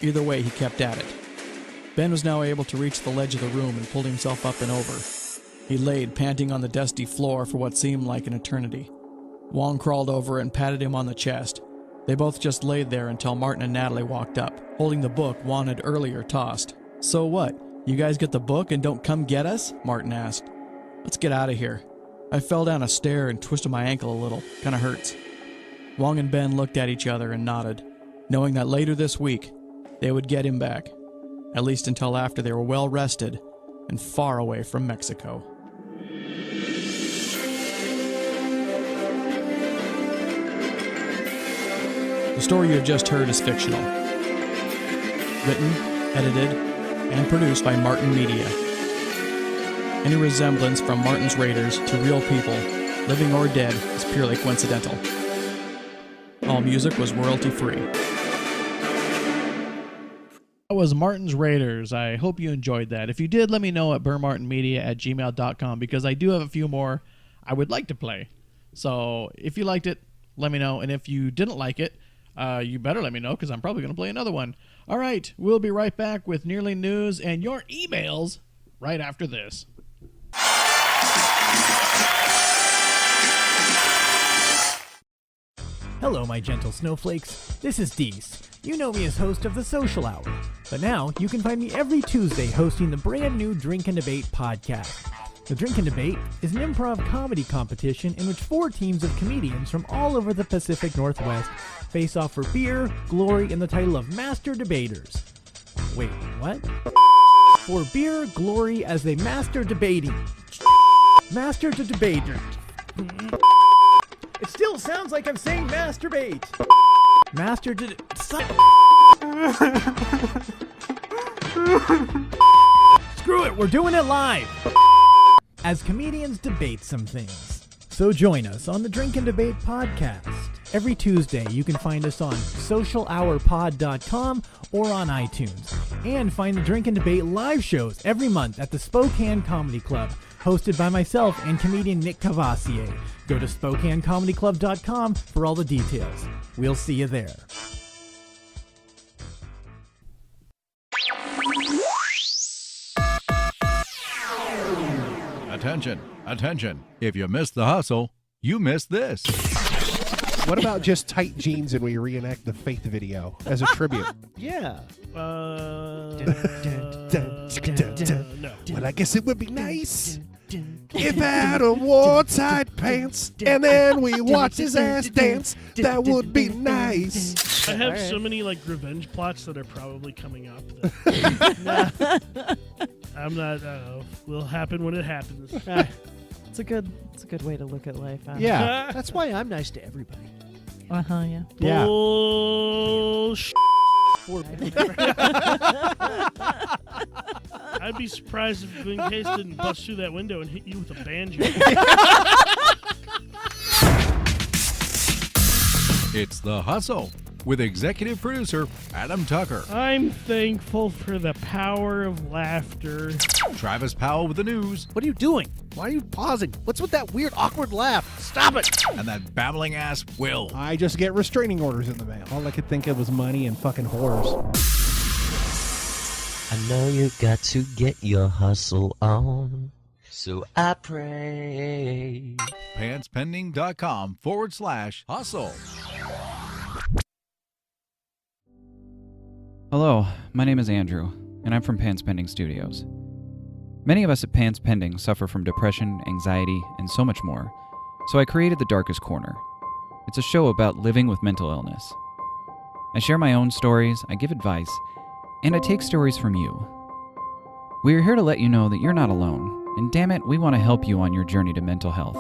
Either way, he kept at it. Ben was now able to reach the ledge of the room and pulled himself up and over. He laid, panting on the dusty floor for what seemed like an eternity. Wong crawled over and patted him on the chest. They both just laid there until Martin and Natalie walked up, holding the book Wong had earlier tossed. "So what? You guys get the book and don't come get us?" Martin asked. "Let's get out of here. I fell down a stair and twisted my ankle a little. Kinda hurts." Wong and Ben looked at each other and nodded, knowing that later this week, they would get him back. At least until after they were well rested and far away from Mexico. The story you have just heard is fictional. Written, edited, and produced by Martin Media. Any resemblance from Martin's Raiders to real people, living or dead, is purely coincidental. All music was royalty-free. That was Martin's Raiders. I hope you enjoyed that. If you did, let me know at burrmartinmedia@gmail.com because I do have a few more I would like to play. So if you liked it, let me know. And if you didn't like it, you better let me know because I'm probably going to play another one. All right, we'll be right back with Nearly News and your emails right after this. Hello, my gentle snowflakes. This is Deese. You know me as host of The Social Hour, but now you can find me every Tuesday hosting the brand new Drink and Debate podcast. The Drink and Debate is an improv comedy competition in which 4 teams of comedians from all over the Pacific Northwest face off for beer, glory, and the title of Master Debaters. Wait, what? For beer, glory as they master debating. Master to debater. It still sounds like I'm saying masturbate. Master to... Screw it, we're doing it live. As comedians debate some things. So join us on the Drink and Debate podcast. Every Tuesday, you can find us on socialhourpod.com or on iTunes. And find the Drink and Debate live shows every month at the Spokane Comedy Club, hosted by myself and comedian Nick Cavassier. Go to SpokaneComedyClub.com for all the details. We'll see you there. Attention, attention. If you missed the hustle, you missed this. What about just tight jeans and we reenact the Faith video as a tribute? Yeah. No. Well, I guess it would be nice if Adam wore tight pants and then we watch his ass dance. That would be nice. I have so many like revenge plots that are probably coming up. That I'm not. Will happen when it happens. It's a good way to look at life. Yeah, that's why I'm nice to everybody. Yeah. Yeah. Bullshit. I'd be surprised if Glenn Case didn't bust through that window and hit you with a banjo. It's The Hustle with executive producer Adam Tucker. I'm thankful for the power of laughter. Travis Powell with the news. What are you doing? Why are you pausing? What's with that weird, awkward laugh? Stop it! And that babbling ass Will. I just get restraining orders in the mail. All I could think of was money and fucking whores. I know you got to get your hustle on, so I pray. PantsPending.com/hustle. Hello, my name is Andrew, and I'm from Pants Pending Studios. Many of us at Pants Pending suffer from depression, anxiety, and so much more, so I created The Darkest Corner. It's a show about living with mental illness. I share my own stories, I give advice, and I take stories from you. We are here to let you know that you're not alone, and damn it, we want to help you on your journey to mental health.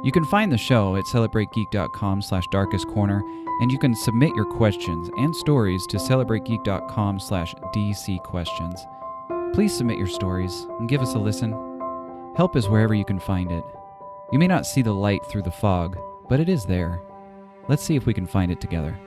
You can find the show at celebrategeek.com/darkestcorner, and you can submit your questions and stories to celebrategeek.com/dcquestions. Please submit your stories and give us a listen. Help is wherever you can find it. You may not see the light through the fog, but it is there. Let's see if we can find it together.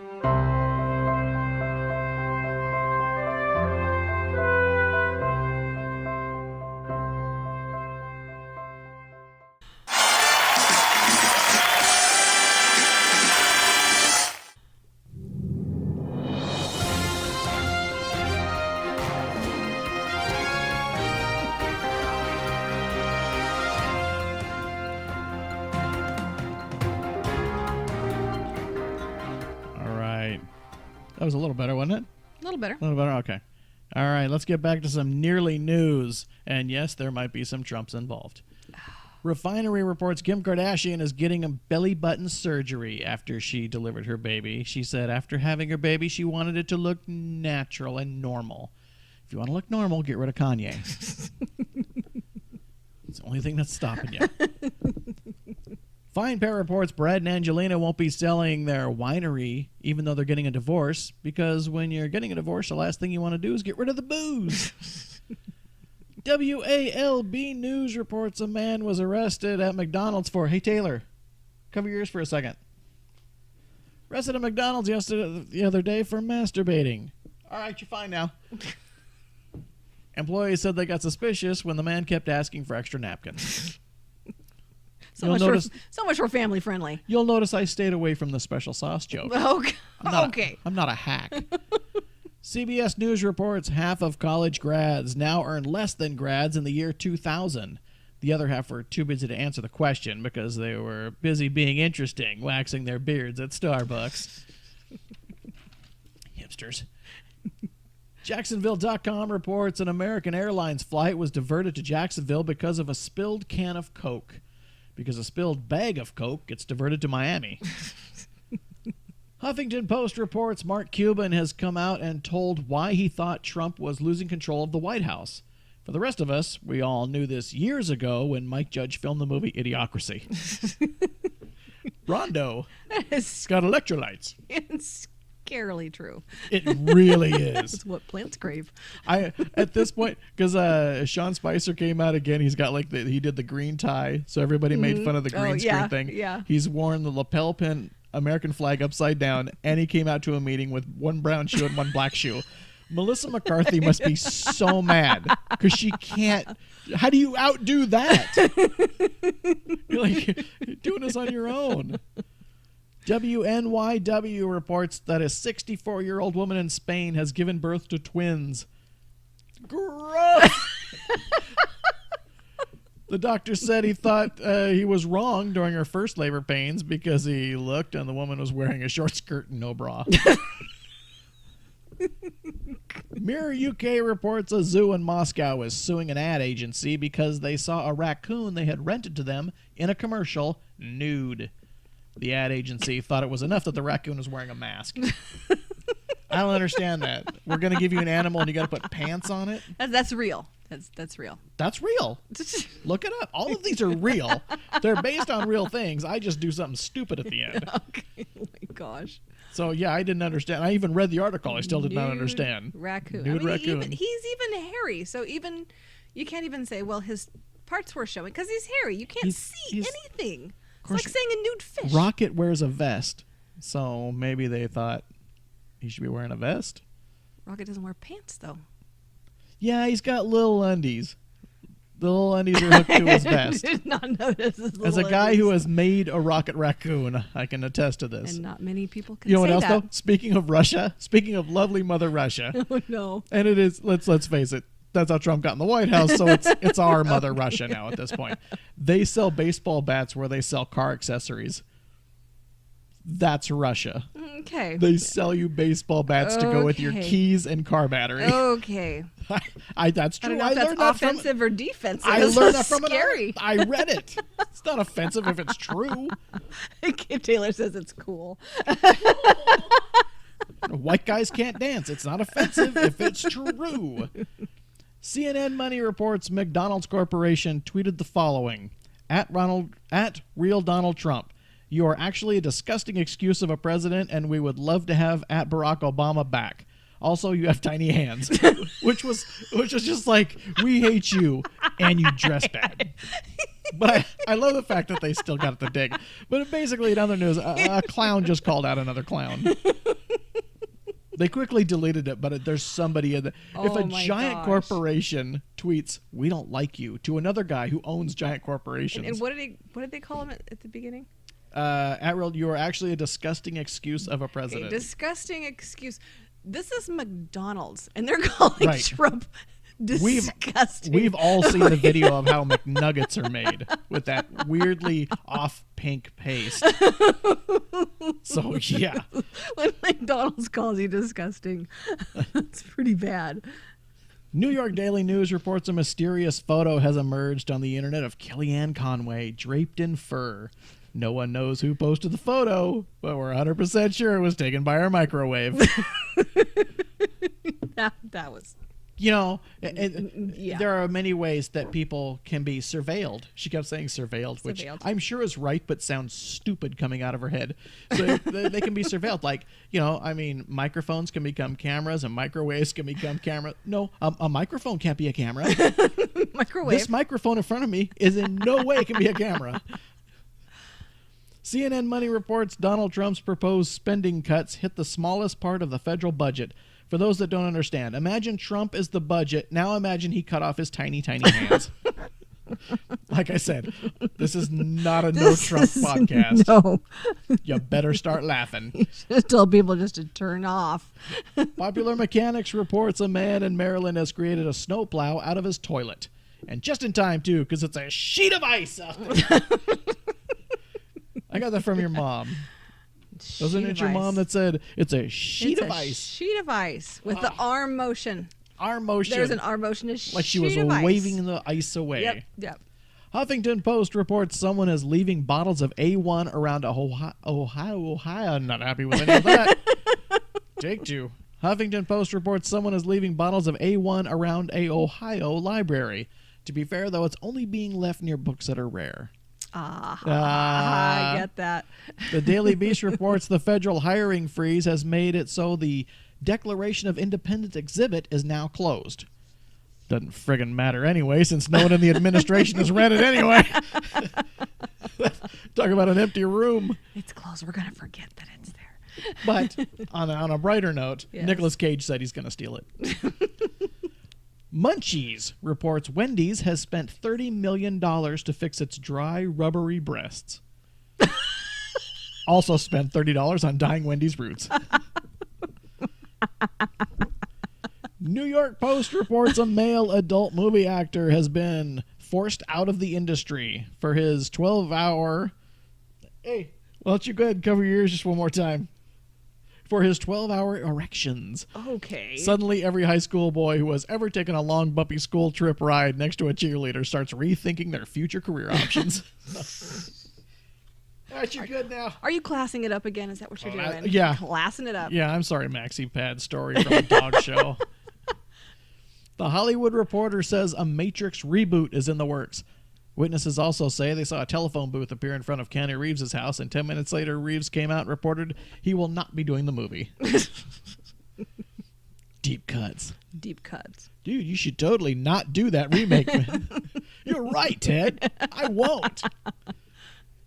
That was a little better, wasn't it? A little better. A little better, okay. All right, let's get back to some nearly news. And yes, there might be some Trumps involved. Refinery reports Kim Kardashian is getting a belly button surgery after she delivered her baby. She said after having her baby, she wanted it to look natural and normal. If you want to look normal, get rid of Kanye. It's the only thing that's stopping you. Fine Pair reports Brad and Angelina won't be selling their winery even though they're getting a divorce, because when you're getting a divorce, the last thing you want to do is get rid of the booze. WALB News reports a man was arrested at McDonald's for, hey Taylor, cover your ears for a second. Arrested at McDonald's the other day for masturbating. All right, you're fine now. Employees said they got suspicious when the man kept asking for extra napkins. So much for family friendly. You'll notice I stayed away from the special sauce joke. Okay. I'm not a hack. CBS News reports half of college grads now earn less than grads in the year 2000. The other half were too busy to answer the question because they were busy being interesting, waxing their beards at Starbucks. Hipsters. Jacksonville.com reports an American Airlines flight was diverted to Jacksonville because of a spilled can of Coke. Because a spilled bag of Coke gets diverted to Miami. Huffington Post reports Mark Cuban has come out and told why he thought Trump was losing control of the White House. For the rest of us, we all knew this years ago when Mike Judge filmed the movie Idiocracy. Rondo. It's got electrolytes. It's scarily true. It really is. It's what plants crave. At this point, because Sean Spicer came out again, he's got like he did the green tie, so everybody made fun of the green screen thing. Yeah. He's worn the lapel pin American flag upside down, and he came out to a meeting with one brown shoe and one black shoe. Melissa McCarthy must be so mad because she can't. How do you outdo that? You're like doing this on your own. WNYW reports that a 64-year-old woman in Spain has given birth to twins. Gross! The doctor said he thought he was wrong during her first labor pains because he looked and the woman was wearing a short skirt and no bra. Mirror UK reports a zoo in Moscow is suing an ad agency because they saw a raccoon they had rented to them in a commercial nude. The ad agency thought it was enough that the raccoon was wearing a mask. I don't understand that. We're going to give you an animal and you got to put pants on it? That's real. That's real. That's real. Look it up. All of these are real. They're based on real things. I just do something stupid at the end. Okay. Oh my gosh. So yeah, I didn't understand. I even read the article. I still did not Nude understand. Raccoon. Nude raccoon. He's even hairy. So even you can't even say, well, his parts were showing because he's hairy. You can't see anything. It's like saying a nude fish. Rocket wears a vest, so maybe they thought he should be wearing a vest. Rocket doesn't wear pants though. Yeah, he's got little undies. The little undies are hooked to his vest. I did not notice his little As a guy undies. who has made a rocket raccoon, I can attest to this. And not many people can You know say what else that. though? Speaking of Russia, speaking of lovely Mother Russia. Oh no. And it is, let's face it, that's how Trump got in the White House, so it's our Mother Russia now at this point. They sell baseball bats where they sell car accessories. That's Russia. Okay. They sell you baseball bats to go with your Okay. keys and car battery. Okay. That's I true. don't know if that's learned that from offensive or defensive. I That's learned so that from scary. I read it. It's not offensive if it's true. Taylor says it's cool. White guys can't dance. It's not offensive if it's true. CNN Money reports McDonald's Corporation tweeted the following: at real Donald Trump. You are actually a disgusting excuse of a president, and we would love to have at Barack Obama back. Also, you have tiny hands, which was just like, we hate you, and you dress bad. But I love the fact that they still got the dig. But basically, in other news, a clown just called out another clown. They quickly deleted it, but there's somebody in the... if a giant corporation tweets, we don't like you, to another guy who owns giant corporations... And what did they call him at the beginning? At real, you are actually a disgusting excuse of a president. A disgusting excuse. This is McDonald's, and they're calling Trump disgusting. We've all seen the video of how McNuggets are made with that weirdly off pink paste. So yeah, when McDonald's calls you disgusting, that's pretty bad. New York Daily News reports a mysterious photo has emerged on the internet of Kellyanne Conway draped in fur. No one knows who posted the photo, but we're 100% sure it was taken by our microwave. That was... You know, yeah. There are many ways that people can be surveilled. She kept saying surveilled, which I'm sure is right, but sounds stupid coming out of her head. So they can be surveilled. Like, you know, I mean, microphones can become cameras and microwaves can become camera. No, a microphone can't be a camera. Microwave. This microphone in front of me is in no way can be a camera. CNN Money reports Donald Trump's proposed spending cuts hit the smallest part of the federal budget. For those that don't understand, imagine Trump is the budget. Now imagine he cut off his tiny, tiny hands. Like I said, this is not a no-Trump podcast. No. You better start laughing. You should tell people just to turn off. Popular Mechanics reports a man in Maryland has created a snowplow out of his toilet. And just in time, too, because it's a sheet of ice out there. I got that from your mom. Wasn't it your mom that said it's a sheet of ice? Sheet of ice with the arm motion. Arm motion. There's an arm motion. Like she was waving the ice away. Yep. Huffington Post reports someone is leaving bottles of A1 around Ohio. I'm not happy with any of that. Take two. Huffington Post reports someone is leaving bottles of A1 around a Ohio library. To be fair, though, it's only being left near books that are rare. I get that. The Daily Beast reports the federal hiring freeze has made it so the Declaration of Independence exhibit is now closed. Doesn't friggin' matter anyway, since no one in the administration has read it anyway. Talk about an empty room. It's closed. We're going to forget that it's there. But on a brighter note, Yes. Nicolas Cage said he's going to steal it. Munchies reports Wendy's has spent $30 million to fix its dry, rubbery breasts. Also spent $30 on dyeing Wendy's roots. New York Post reports a male adult movie actor has been forced out of the industry for his 12-hour... Hey, why don't you go ahead and cover your ears just one more time? For his 12-hour erections. Okay. Suddenly, every high school boy who has ever taken a long, bumpy school trip ride next to a cheerleader starts rethinking their future career options. Aren't you good now? Are you classing it up again? Is that what you're doing? Yeah. Classing it up. Yeah, I'm sorry, Maxi Pad story from a dog show. The Hollywood Reporter says a Matrix reboot is in the works. Witnesses also say they saw a telephone booth appear in front of Keanu Reeves' house, and 10 minutes later, Reeves came out and reported he will not be doing the movie. Deep cuts. Deep cuts. Dude, you should totally not do that remake. You're right, Ted. I won't.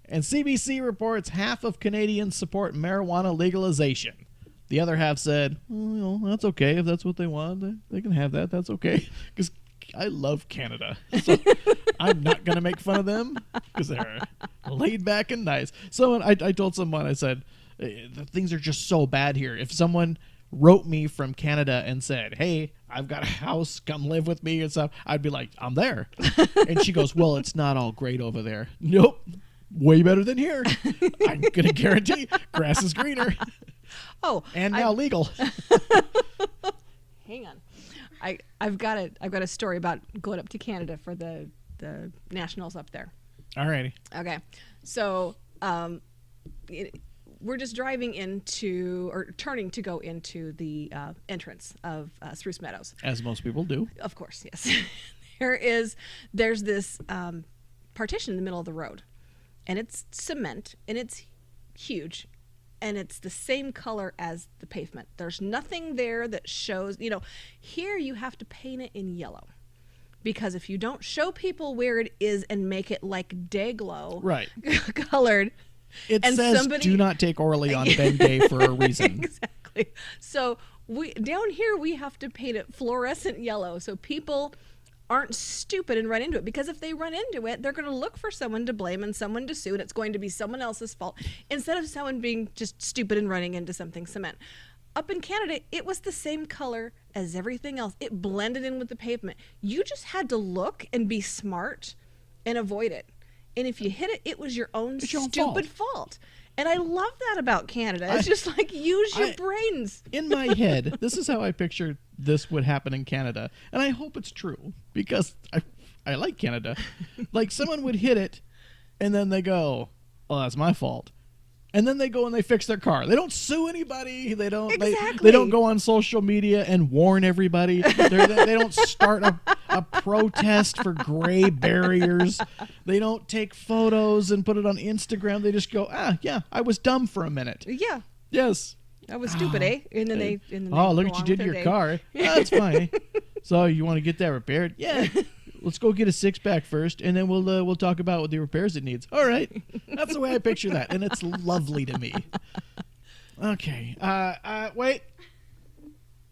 And CBC reports half of Canadians support marijuana legalization. The other half said, well, that's okay. If that's what they want, they can have that. That's okay. Because I love Canada. So I'm not going to make fun of them because they're laid back and nice. Someone, I told someone, I said, things are just so bad here. If someone wrote me from Canada and said, hey, I've got a house, come live with me and stuff, I'd be like, I'm there. And she goes, well, it's not all great over there. Nope. Way better than here. I'm going to guarantee grass is greener. Oh, and now legal. Hang on. I've got a story about going up to Canada for the nationals up there. Alrighty. Okay. So we're just driving into or turning to go into the entrance of Spruce Meadows. As most people do. Of course, yes. There's this partition in the middle of the road, and it's cement, and it's huge. And it's the same color as the pavement. There's nothing there that shows, here you have to paint it in yellow. Because if you don't show people where it is and make it like day glow right. colored. It says do not take orally on Ben Day for a reason. Exactly. So down here we have to paint it fluorescent yellow so people aren't stupid and run into it, because if they run into it, they're going to look for someone to blame and someone to sue, and it's going to be someone else's fault instead of someone being just stupid and running into something cement. Up in Canada, it was the same color as everything else. It blended in with the pavement. You just had to look and be smart and avoid it. And if you hit it, it was your own stupid fault. And I love that about Canada. It's just like, use your brains. In my head, this is how I picture this would happen in Canada. And I hope it's true, because I like Canada. Like, someone would hit it, and then they go, oh, that's my fault. And then they go and they fix their car. They don't sue anybody. They don't. They don't go on social media and warn everybody. They don't start a protest for gray barriers. They don't take photos and put it on Instagram. They just go, yeah, I was dumb for a minute. Yeah. Yes. I was stupid, eh? And then they look what you did to your car. That's fine. So you want to get that repaired? Yeah. Let's go get a six-pack first, and then we'll talk about what the repairs it needs. All right. That's the way I picture that, and it's lovely to me. Okay. Wait.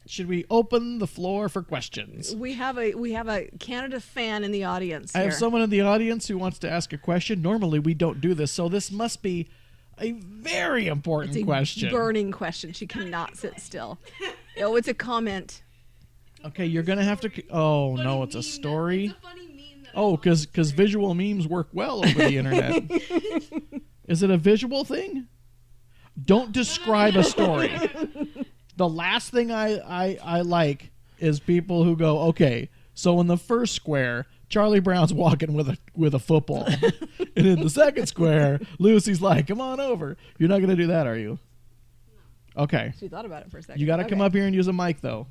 Should we open the floor for questions? We have a Canada fan in the audience I here. have someone in the audience who wants to ask a question. Normally, we don't do this, so this must be a very important question. Burning question. She cannot sit still. Oh, it's a comment. Okay, you're going to have to... Oh, no, it's a story? It's a funny meme Oh, because visual memes work well over the internet. Is it a visual thing? Don't describe a story. The last thing I like is people who go, okay, so in the first square, Charlie Brown's walking with a football. And in the second square, Lucy's like, come on over. You're not going to do that, are you? Okay. She thought about it for a second. You got to come up here and use a mic, though.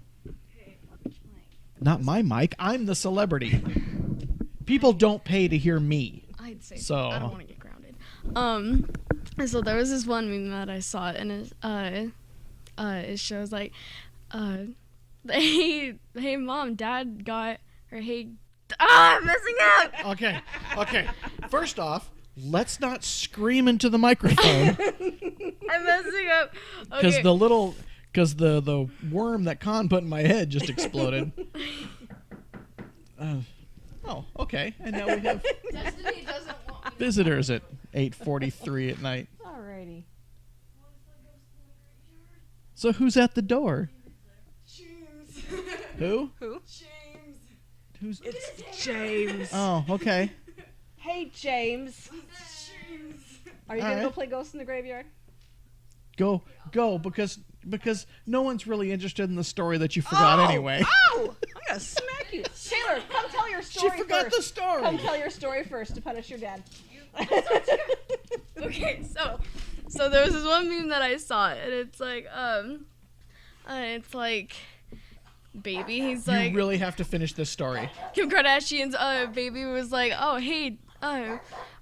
Not my mic. I'm the celebrity. People don't pay to hear me. I'd say so. I don't want to get grounded. So there was this one meme that I saw, and it shows like, hey mom, dad got, or hey, I'm messing up. Okay. First off, let's not scream into the microphone. I'm messing up. Because Okay. the worm that Khan put in my head just exploded. Oh, okay. And now we have Destiny doesn't want me to visitors at 8:43 at night. Alrighty. So who's at the door? James. Who? James. Who's? It's James. Oh, okay. Hey, James. Are you All gonna go right. play Ghosts in the Graveyard? Go, because no one's really interested in the story that you forgot anyway. Oh! I'm gonna smack you, Taylor. Come tell your story. She forgot first. the story. Come tell your story first to punish your dad. Okay, so there was this one meme that I saw, and it's like, baby, he's You like, really have to finish this story. Kim Kardashian's baby was like, oh hey,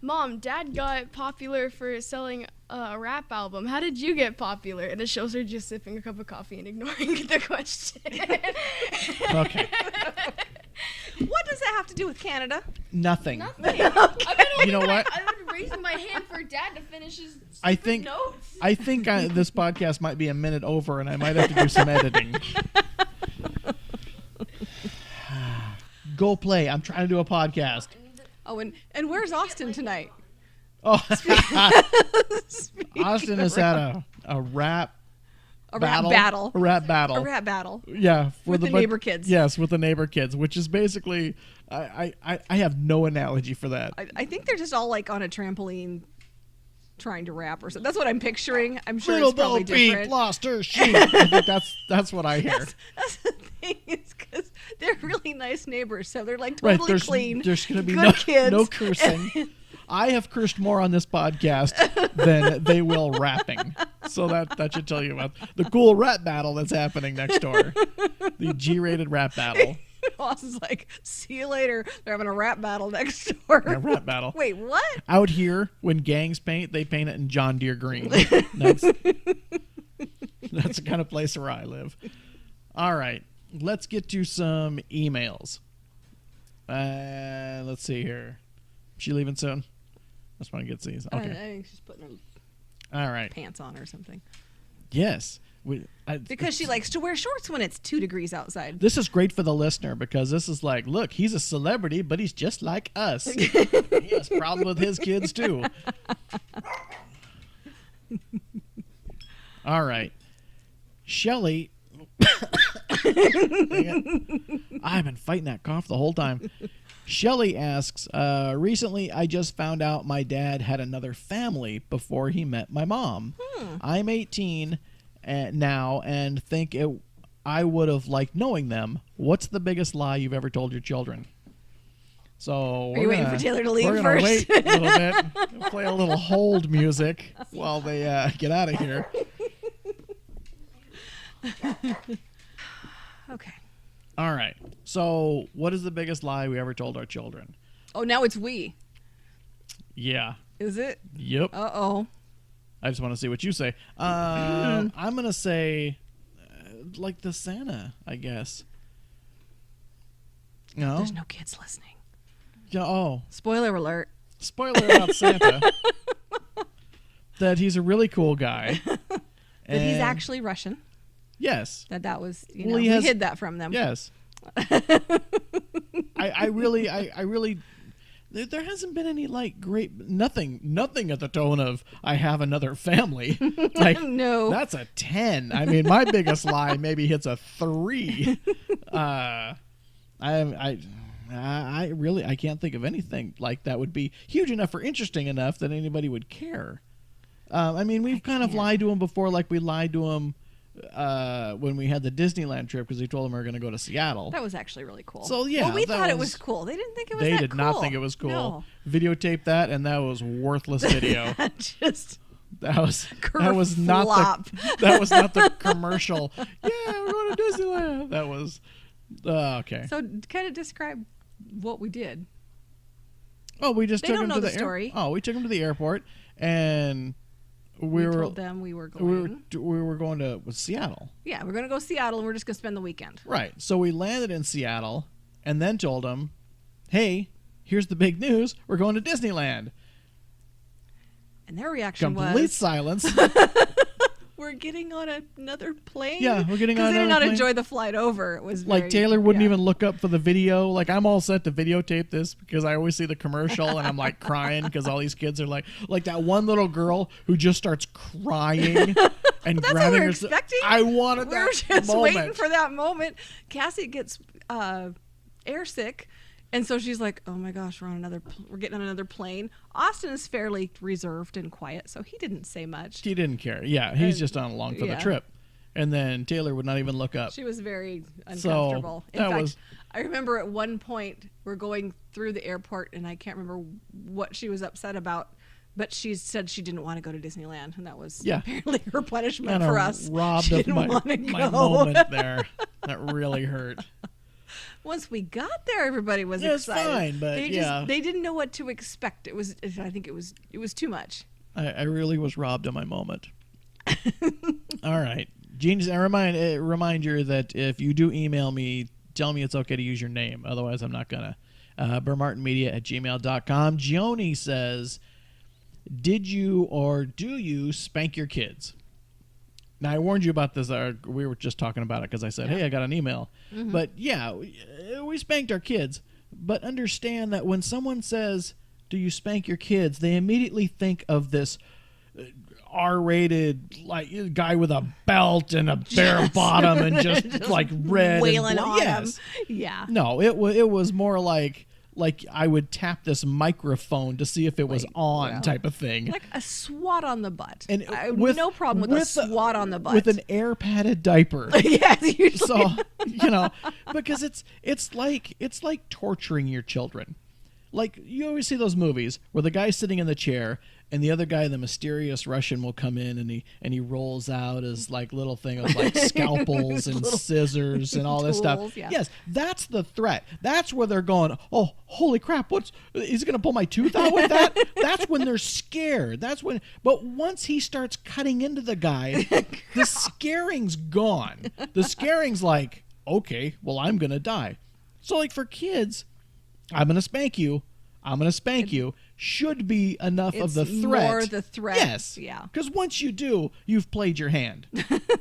mom, dad got popular for selling a rap album. How did you get popular? And it shows her just sipping a cup of coffee and ignoring the question. Okay. What does that have to do with Canada? Nothing. Nothing. You know what? I've been raising my hand for dad to finish his I think notes. this podcast might be a minute over, and I might have to do some editing. Go play. I'm trying to do a podcast. Oh, and where's Austin tonight? Oh, Austin has had a rap battle. A rap battle. A rap battle. Yeah, With the neighbor kids. Yes, with the neighbor kids, which is basically, I have no analogy for that. I think they're just all like on a trampoline trying to rap or something. That's what I'm picturing. I'm sure Little it's probably Bo Peep different. lost her sheep. I think that's what I hear. That's the thing, is because they're really nice neighbors, so they're like Right, totally clean. There's going to be good kids. no cursing. I have cursed more on this podcast than they will rapping. So that should tell you about the cool rap battle that's happening next door. The G-rated rap battle. Austin's like, see you later. They're having a rap battle next door. A rap battle. Wait, what? Out here, when gangs paint, they paint it in John Deere green. That's the kind of place where I live. All right, let's get to some emails. Let's see here. She leaving soon? I just want to get these. Okay. I think she's putting her All right. pants on or something. Yes. Because she likes to wear shorts when it's 2 degrees outside. This is great for the listener because this is like, look, he's a celebrity, but he's just like us. He has problems with his kids, too. All right. Shelley. I've been fighting that cough the whole time. Shelley asks, recently I just found out my dad had another family before he met my mom. I'm 18 now and think I would have liked knowing them. What's the biggest lie you've ever told your children? So Are you waiting for Taylor to leave we're first? Wait a little bit. We'll play a little hold music while they get out of here. Okay. All right. So what is the biggest lie we ever told our children? Oh, now it's we. Yeah. Is it? Yep. Uh-oh. I just want to see what you say. I'm going to say like the Santa, I guess. No? There's no kids listening. Yeah, oh. Spoiler alert. Spoiler about Santa. That he's a really cool guy. That he's actually Russian. Yes. That was, you Well, know, he we has- hid that from them. Yes. I really there hasn't been any like great nothing at the tone of I have another family. Like No. That's a 10. I mean, my biggest lie maybe hits a 3. I can't think of anything like that would be huge enough or interesting enough that anybody would care. I mean, we've kind of lied to him before, like we lied to him when we had the Disneyland trip because we told them we were going to go to Seattle. That was actually really cool. So yeah, well, we thought it was cool. They didn't think it was. They did not think it was cool. No. Videotaped that, and that was worthless video. Just that was not the commercial. Yeah, we're going to Disneyland. That was okay. So kind of describe what we did. Oh, we just They took don't him know to the the story. we took him to the airport, and we told them we were going. We were going to Seattle. Yeah, we're going to go to Seattle, and we're just going to spend the weekend. Right. So we landed in Seattle, and then told them, "Hey, here's the big news: we're going to Disneyland." And their reaction Complete was silence. We're getting on another plane. Yeah, we're getting on because they did another not plane. enjoy the flight over. It was Like very, Taylor wouldn't even look up for the video. Like I'm all set to videotape this because I always see the commercial and I'm like crying because all these kids are like that one little girl who just starts crying and That's grabbing what we were her. expecting. I wanted We were that just moment. waiting for that moment. Cassie gets airsick. And so she's like, "Oh my gosh, we're getting on another plane." Austin is fairly reserved and quiet, so he didn't say much. He didn't care. Yeah, he's just on along for the trip. And then Taylor would not even look up. She was very uncomfortable. So, In fact, I remember at one point we're going through the airport, and I can't remember what she was upset about, but she said she didn't want to go to Disneyland, and that was apparently her punishment for us. Robbed she of didn't my want to go. moment there. That really hurt. Once we got there, everybody was Yeah, it's excited. fine, but they didn't know what to expect. I think it was too much. I really was robbed of my moment. All right. Genius, I remind you that if you do email me, tell me it's okay to use your name. Otherwise, I'm not going to. burrmartinmedia@gmail.com. Joni says, did you or do you spank your kids? Now, I warned you about this. We were just talking about it because I said, hey, I got an email. Mm-hmm. But, yeah, we spanked our kids. But understand that when someone says, do you spank your kids, they immediately think of this R-rated like guy with a belt and a bare bottom and just like red wailing and on yes. him. Yeah. No, it was more like I would tap this microphone to see if it was on type of thing. Like a swat on the butt. And I have no problem with a swat on the butt. With an air padded diaper. Yes, usually. So, because it's like torturing your children. Like you always see those movies where the guy's sitting in the chair and the other guy, the mysterious Russian, will come in and he rolls out his like little thing of like scalpels and scissors and all this stuff. Yeah. Yes, that's the threat. That's where they're going, oh, holy crap, is he going to pull my tooth out with that? That's when they're scared. But once he starts cutting into the guy, the scaring's gone. The scaring's like, okay, well, I'm going to die. So like for kids, I'm going to spank you. I'm going to spank you. Should be enough of the threat. More the threat. Yes. Yeah. Because once you do, you've played your hand.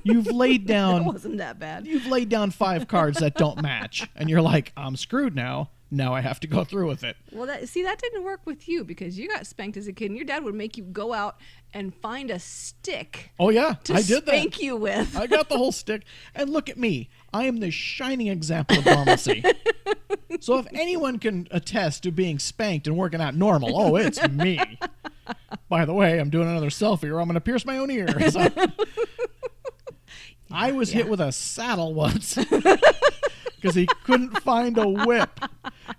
You've laid down. It wasn't that bad. You've laid down 5 cards that don't match, and you're like, I'm screwed now. Now I have to go through with it. Well, that didn't work with you because you got spanked as a kid, and your dad would make you go out and find a stick. Oh yeah, to I did that. Spank you with. I got the whole stick, and look at me. I am the shining example of normalcy. So if anyone can attest to being spanked and working out normal, oh, it's me. By the way, I'm doing another selfie, or I'm going to pierce my own ear. So, I was hit with a saddle once because he couldn't find a whip,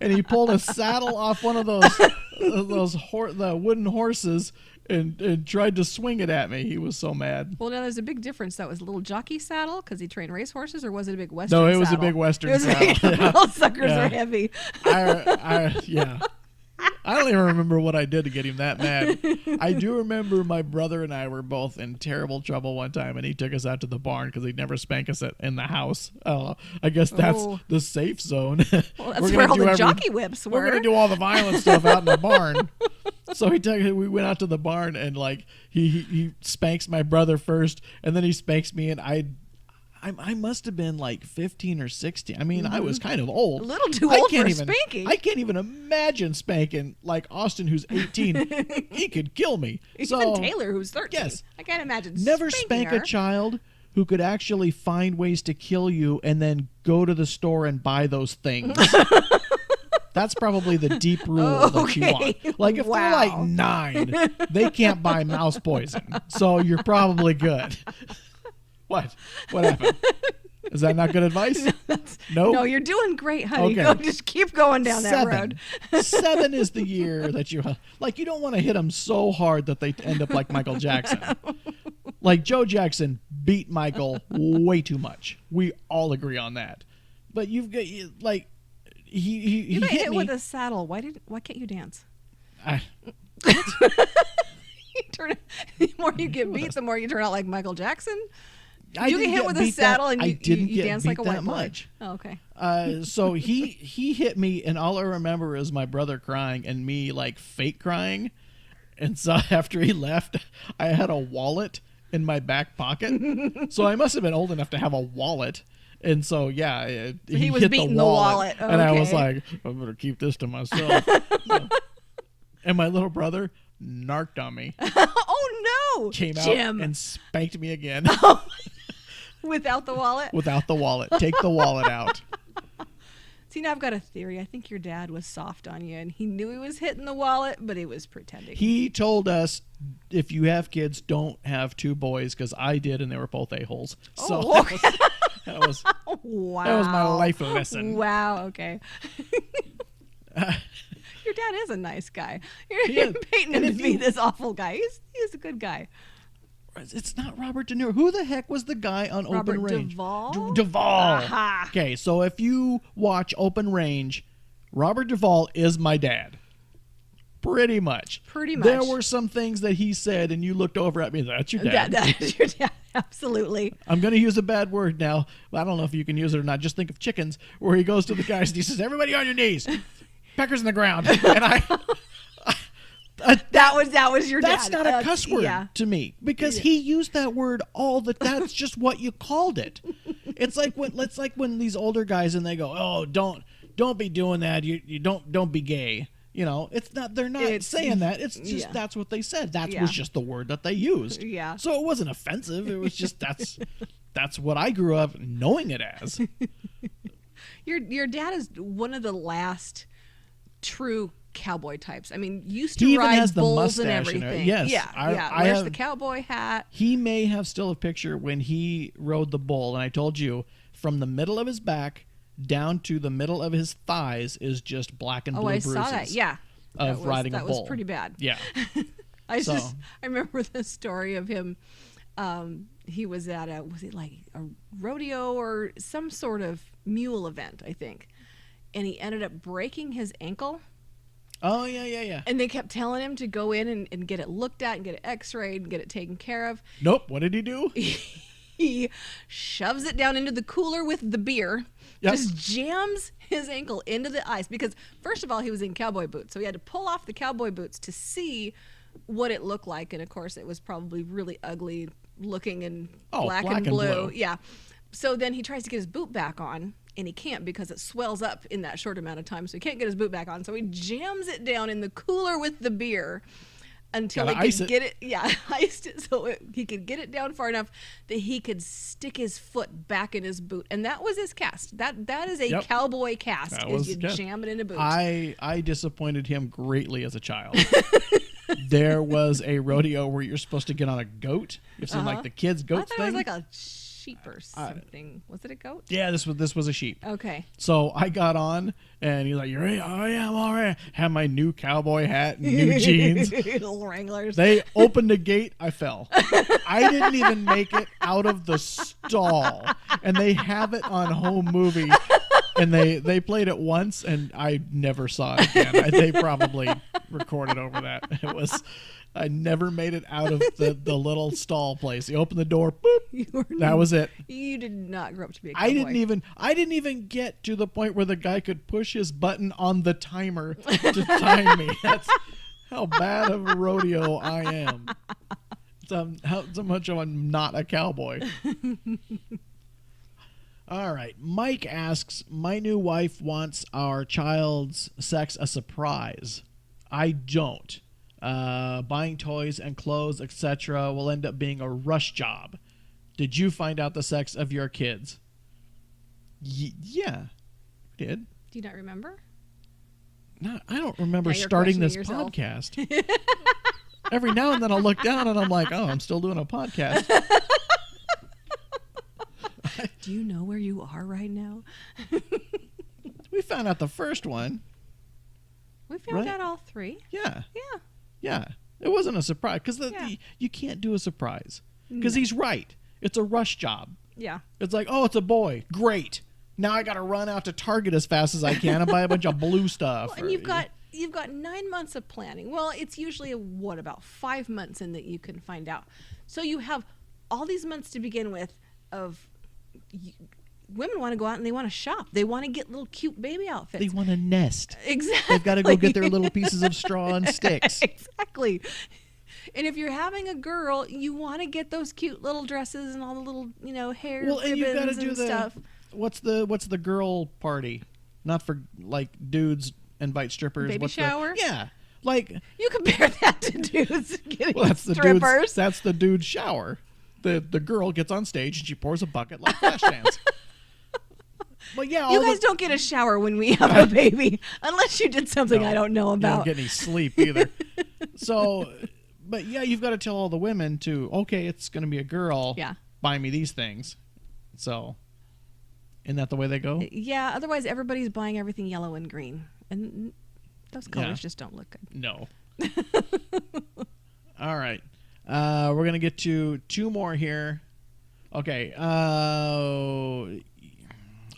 and he pulled a saddle off one of the wooden horses and tried to swing it at me. He was so mad. Well, now there's a big difference. That was a little jockey saddle because he trained race horses, or was it a big Western saddle? No, it was saddle? a big Western saddle. Yeah. Those suckers are heavy. Yeah. I don't even remember what I did to get him that mad. I do remember my brother and I were both in terrible trouble one time, and he took us out to the barn because he'd never spank us in the house. I guess that's the safe zone. Well, that's where all the jockey whips were. We're going to do all the violent stuff out in the barn. So we went out to the barn, and like he spanks my brother first, and then he spanks me, and I must have been like 15 or 16. I mean, I was kind of old. A little too old for spanking. I can't even imagine spanking like Austin, who's 18. He could kill me. Even Taylor, who's 13. Yes. I can't imagine Never spanking spank her. a child who could actually find ways to kill you and then go to the store and buy those things. That's probably the deep rule that you want. Like, if they're like 9, they can't buy mouse poison. So you're probably good. What? What happened? Is that not good advice? No. No, you're doing great, honey. Okay. Go, just keep going down that road. 7 is the year that you don't want to hit them so hard that they end up like Michael Jackson. Like Joe Jackson beat Michael way too much. We all agree on that. But you've got like he got hit hit me with a saddle. Why can't you dance? The more you get beat, the more you turn out like Michael Jackson. Did you get hit with a saddle and you dance like a white boy? Much. Oh, okay. So he hit me, and all I remember is my brother crying and me like fake crying. And so after he left, I had a wallet in my back pocket. So I must have been old enough to have a wallet. And so yeah, he was hit beating the wallet. and I was like, I better keep this to myself. And my little brother narked on me. Oh no! Came Jim. out and spanked me again. Without the wallet? Without the wallet. Take the wallet out. See, now I've got a theory. I think your dad was soft on you, and he knew he was hitting the wallet, but he was pretending. He told us, if you have kids, don't have 2 boys, because I did, and they were both a-holes. So that was wow. That was my life lesson. Wow, okay. Your dad is a nice guy. He You're is. painting him to be this awful guy. He's a good guy. It's not Robert De Niro. Who the heck was the guy on Robert Open Range? Duvall? Duvall. Aha. Okay, so if you watch Open Range, Robert Duvall is my dad. Pretty much. There were some things that he said, and you looked over at me. That's your dad. That is your dad. Absolutely. I'm going to use a bad word now. I don't know if you can use it or not. Just think of chickens, where he goes to the guys and he says, "Everybody on your knees. Peckers in the ground." And that was your dad. That's not a cuss word to me, because he used that word all the. That's just what you called it. It's like when these older guys and they go, "Oh, don't be doing that. You don't be gay." You know, it's not. They're not saying that. It's just that's what they said. That was just the word that they used. Yeah. So it wasn't offensive. It was just that's what I grew up knowing it as. Your dad is one of the last true cowboy types. I mean, used He to even ride has the bulls and mustache and everything. everything. Yes, I Wears have- the cowboy hat. He may have still a picture when he rode the bull, and I told you from the middle of his back down to the middle of his thighs is just black and blue bruises. I saw that. Yeah. Of riding a bull. That was pretty bad. Yeah. I remember the story of him. He was at a rodeo or some sort of mule event, I think, and he ended up breaking his ankle. Oh yeah. And they kept telling him to go in and get it looked at and get it x-rayed and get it taken care of. Nope. What did he do? He shoves it down into the cooler with the beer, just jams his ankle into the ice, because first of all, he was in cowboy boots. So he had to pull off the cowboy boots to see what it looked like. And of course, it was probably really ugly looking and black and blue. Yeah. So then he tries to get his boot back on, and he can't because it swells up in that short amount of time. So he can't get his boot back on. So he jams it down in the cooler with the beer until he could get it. Yeah, iced it so he could get it down far enough that he could stick his foot back in his boot. And that was his cast. That is a cowboy cast. Is you jam it in a boot. I disappointed him greatly as a child. There was a rodeo where you're supposed to get on a goat. You've seen like the kids' goats I thought thing. it was like a sheep or something. Was it a goat? Yeah, this was a sheep. Okay. So I got on, and he's like, "You ready?" "Oh yeah, I'm all right." Had my new cowboy hat and new jeans. Little Wranglers. They opened the gate. I fell. I didn't even make it out of the stall, and they have it on home movie. And they played it once, and I never saw it again. They probably recorded over that. I never made it out of the little stall place. You open the door, boop. That was it. You did not grow up to be a cowboy. I didn't even get to the point where the guy could push his button on the timer to time me. That's how bad of a rodeo I am. So much I'm not a cowboy. All right. Mike asks, "My new wife wants our child's sex a surprise. I don't. Buying toys and clothes, etc. will end up being a rush job. Did you find out the sex of your kids?" Yeah, did. Do you not remember? I don't remember Now you're starting this questioning yourself. podcast. Every now and then I'll look down and I'm like, oh, I'm still doing a podcast. Do you know where you are right now? We found out the first one. We found out all 3. Yeah. Yeah. Yeah. It wasn't a surprise because you can't do a surprise because he's right. It's a rush job. Yeah. It's like, oh, it's a boy. Great. Now I got to run out to Target as fast as I can and buy a bunch of blue stuff. Well, and you've got 9 months of planning. Well, it's usually about 5 months in that you can find out. So you have all these months to begin with of women want to go out and they want to shop. They want to get little cute baby outfits. They want to nest. Exactly. They've got to go get their little pieces of straw and sticks. Exactly. And if you're having a girl, you want to get those cute little dresses and all the little, hair and you've got to do stuff. What's the girl party? Not for like dudes invite strippers. Baby shower? Yeah. Like you compare that to dudes getting that's strippers. That's the dude's shower. The girl gets on stage and she pours a bucket like Flashdance. But yeah, you guys don't get a shower when we have a baby unless you did something I don't know about. You don't get any sleep either. So, but yeah, you've got to tell all the women to, okay, it's going to be a girl. Yeah. Buy me these things. So, isn't that the way they go? Yeah. Otherwise, everybody's buying everything yellow and green, and those colors just don't look good. No. All right. We're going to get to 2 more here. Okay.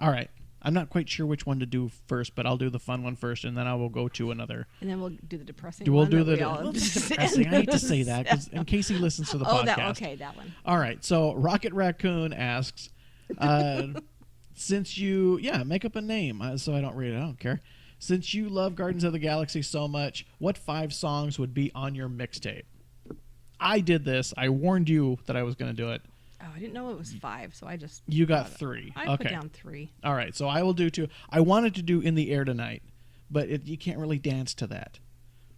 All right. I'm not quite sure which one to do first, but I'll do the fun one first, and then I will go to another. And then we'll do the depressing We'll one. do that the depressing. I hate to say that because in case he listens to the podcast. That one. All right. So Rocket Raccoon asks, since you make up a name so I don't read it. I don't care. Since you love Guardians of the Galaxy so much, what 5 songs would be on your mixtape? I did this. I warned you that I was going to do it. Oh, I didn't know it was 5, so I just... You got 3. I put down 3. All right, so I will do 2. I wanted to do In the Air Tonight, but you can't really dance to that.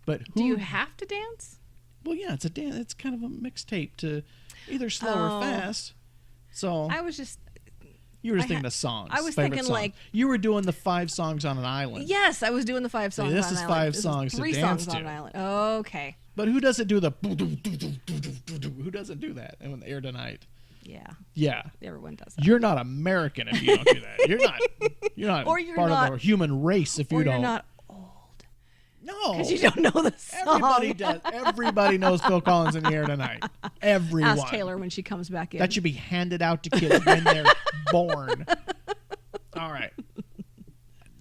But do you have to dance? Well, yeah, it's a dance. It's kind of a mixtape to either slow or fast. So I was just... You were just thinking of songs. I was favorite thinking songs. like... You were doing the 5 songs on an island. Yes, I was doing the 5 songs on an island. This is 5 songs to 3 dance songs to. on an island. Okay. But who doesn't do the... Who doesn't do that in the Air Tonight? Yeah. Everyone does that. You're not American if you don't do that. You're not or you're part not, of the human race if you or don't. You're not old. No. Because you don't know the song. Everybody does. Everybody knows Phil Collins in the Air Tonight. Everyone. Ask Taylor when she comes back in. That should be handed out to kids when they're born. All right.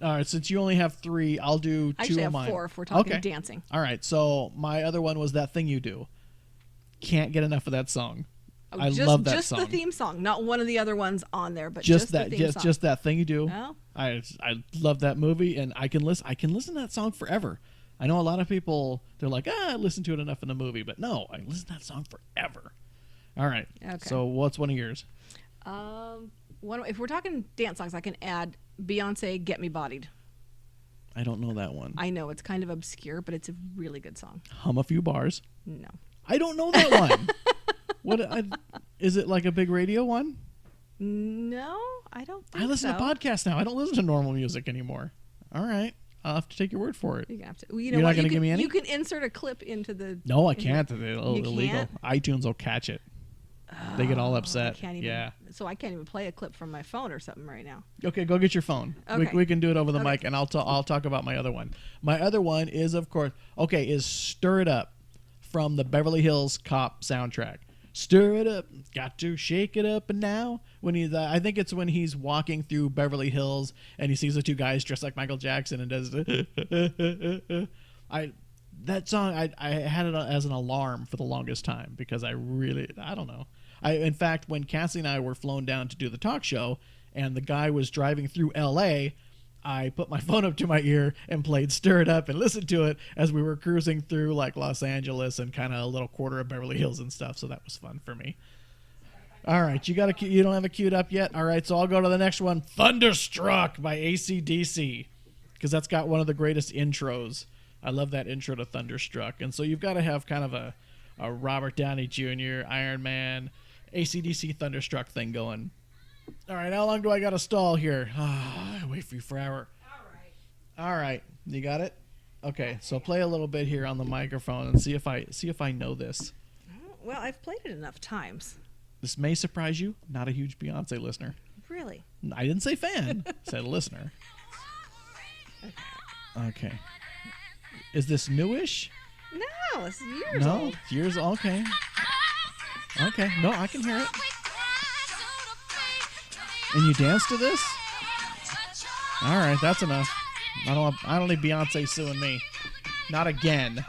All right, since you only have 3, I'll do 2 I actually of mine. have 4 if we're talking dancing. All right, so my other one was That Thing You Do. Can't get enough of that song. I love that song. Just the theme song, not one of the other ones on there, but just the theme song. Just That Thing You Do. Oh. I love that movie, and I can listen to that song forever. I know a lot of people, they're like, I listen to it enough in the movie, but no, I listen to that song forever. All right. Okay. So what's one of yours? If we're talking dance songs, I can add Beyonce, Get Me Bodied. I don't know that one. I know it's kind of obscure, but it's a really good song. Hum a Few Bars. No. I don't know that one. Is it like a big radio one? No, I don't think so. I listen to podcasts now. I don't listen to normal music anymore. All right. I'll have to take your word for it. You're gonna have to. Well, You're not going to give me any? You can insert a clip into the... No, I can't. It's You illegal. can't? iTunes will catch it. They get all upset. I can't even, yeah. So I can't even play a clip from my phone or something right now. Okay, go get your phone. Okay. We can do it over the mic, and I'll talk about my other one. My other one is, of course, is Stir It Up from the Beverly Hills Cop soundtrack. Stir it up, got to shake it up, and now when he's, I think it's when he's walking through Beverly Hills and he sees the 2 guys dressed like Michael Jackson and does. That song I had it as an alarm for the longest time because I don't know. In fact, when Cassie and I were flown down to do the talk show, and the guy was driving through L.A., I put my phone up to my ear and played Stir It Up and listened to it as we were cruising through like Los Angeles and kind of a little quarter of Beverly Hills and stuff. So that was fun for me. All right, you don't have it queued up yet? All right, so I'll go to the next one. Thunderstruck by AC/DC, because that's got one of the greatest intros. I love that intro to Thunderstruck. And so you've got to have kind of a Robert Downey Jr., Iron Man, AC/DC Thunderstruck thing going. All right, how long do I got to stall here? I wait for you forever. All right. You got it? Okay, so play a little bit here on the microphone and see if I know this. Well, I've played it enough times. This may surprise you. Not a huge Beyonce listener. Really? I didn't say fan. I said listener. Okay. Is this newish? No, it's years No, old. years. Okay. Okay. No, I can hear it. And you dance to this? All right, that's enough. I don't need Beyonce suing me. Not again.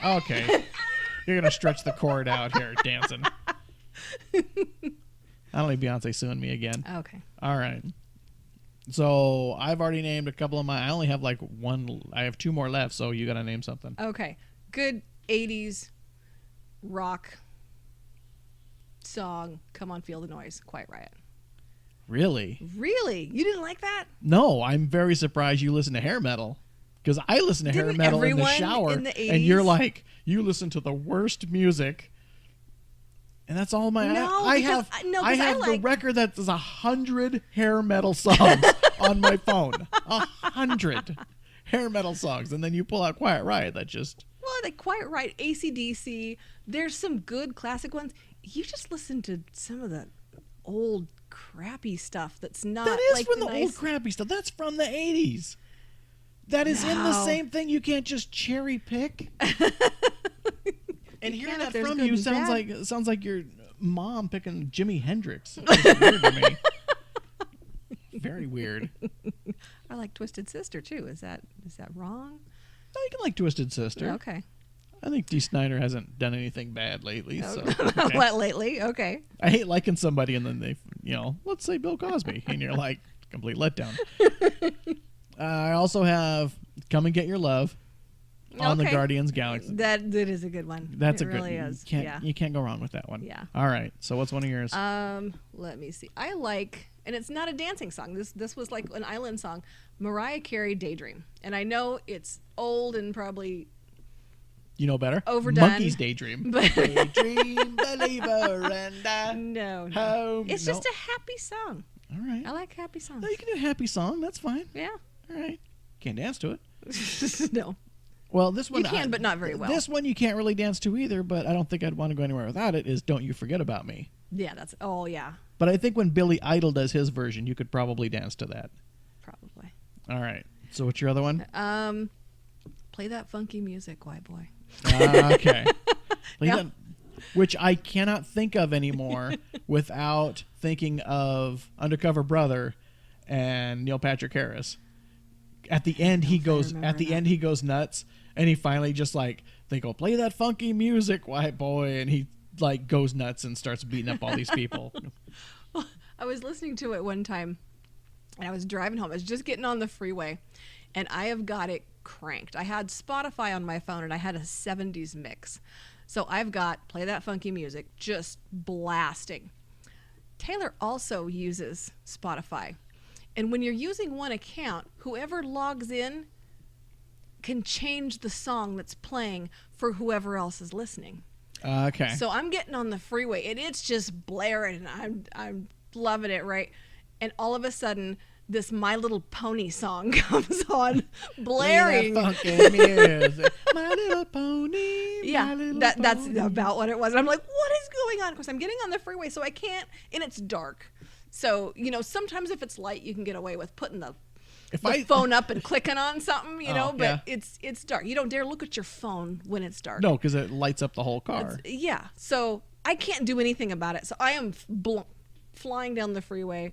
Okay. You're gonna stretch the cord out here, dancing. I don't need Beyonce suing me again. Okay. All right. So I've already named a couple of my. I only have like one. I have two more left. So you gotta name something. Okay. Good 80s rock song. Come on, feel the noise. Quiet Riot. Really? Really? You didn't like that? No, I'm very surprised you listen to hair metal. Because I listen to hair Didn't metal in the everyone shower, in the and you're 80s? like, you listen to the worst music, and that's all my. No, I because- have. no, I 'cause I have the like- record that's 100 hair metal songs on my phone. 100 hair metal songs, and then you pull out Quiet Riot. That just. Well, like Quiet Riot, AC/DC. There's some good classic ones. You just listen to some of the old crappy stuff that's not. That is like from the nice... old crappy stuff. That's from the 80s. That is in the No. same thing. You can't just cherry pick. And hearing can if that there's from good you and sounds like your mom picking Jimi Hendrix. It's weird to me. Very weird. I like Twisted Sister too. Is that wrong? No, you can like Twisted Sister. Okay. I think Dee Snider hasn't done anything bad lately. So Okay. What lately? Okay. I hate liking somebody and then they, let's say Bill Cosby, and you're like, complete letdown. I also have Come and Get Your Love on the Okay. Guardians Galaxy. That is a good one. That's it a good really one. is. You can't go wrong with that one. Yeah. All right. So what's one of yours? Let me see. I like, and it's not a dancing song. This was like an island song. Mariah Carey, Daydream. And I know it's old and probably You know better. overdone. Monkey's Daydream. But Daydream, believer, and I no. home. It's No. just a happy song. All right. I like happy songs. No, you can do a happy song. That's fine. Yeah. All right. Can't dance to it. No. Well, this one You can, but not very well. This one you can't really dance to either, but I don't think I'd want to go anywhere without it, is Don't You Forget About Me. Yeah, oh yeah. But I think when Billy Idol does his version, you could probably dance to that. Probably. All right. So what's your other one? Play that funky music, white boy. Okay. Play Yeah. that, which I cannot think of anymore without thinking of Undercover Brother and Neil Patrick Harris. At the end, he goes nuts, and he finally just like, they go, play that funky music, white boy, and he like goes nuts and starts beating up all these people. I was listening to it one time, and I was driving home. I was just getting on the freeway, and I have got it cranked. I had Spotify on my phone, and I had a 70s mix. So I've got Play That Funky Music just blasting. Taylor also uses Spotify. And when you're using one account, whoever logs in can change the song that's playing for whoever else is listening. Okay. So I'm getting on the freeway, and it's just blaring, and I'm loving it, right? And all of a sudden, this My Little Pony song comes on, blaring. Play that funky music. My Little Pony. Yeah, My Little that's Pony. about what it was. And I'm like, what is going on? Because I'm getting on the freeway, so I can't, and it's dark. So, sometimes if it's light, you can get away with putting the phone up and clicking on something, but yeah. it's dark. You don't dare look at your phone when it's dark. No, because it lights up the whole car. Yeah, so I can't do anything about it. So I am flying down the freeway,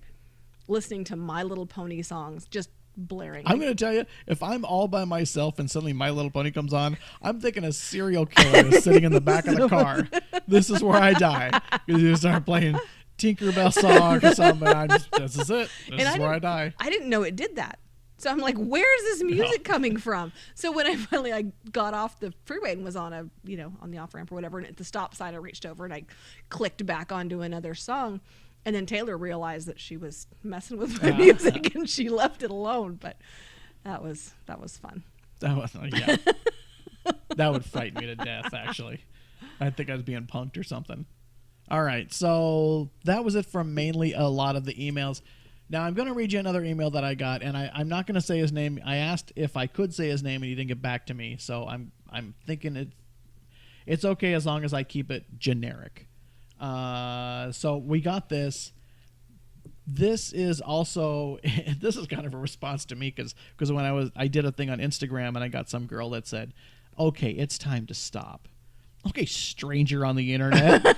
listening to My Little Pony songs, just blaring. I'm going to tell you, if I'm all by myself and suddenly My Little Pony comes on, I'm thinking a serial killer is sitting in the back of the car. This is where I die. Because you start playing Tinkerbell song or something. This is it. This is where I die. I didn't know it did that. So I'm like, where's this music coming from? So when I finally got off the freeway and was on on the off ramp or whatever, and at the stop sign, I reached over and I clicked back onto another song. And then Taylor realized that she was messing with my music and she left it alone. But that was fun. Yeah. That would frighten me to death, actually. I think I was being punked or something. All right, so that was it from mainly a lot of the emails. Now, I'm going to read you another email that I got, and I'm not going to say his name. I asked if I could say his name, and he didn't get back to me. So I'm thinking it's okay as long as I keep it generic. So we got this. This is also this is kind of a response to me because when I did a thing on Instagram and I got some girl that said, "Okay, it's time to stop." Okay, stranger on the internet.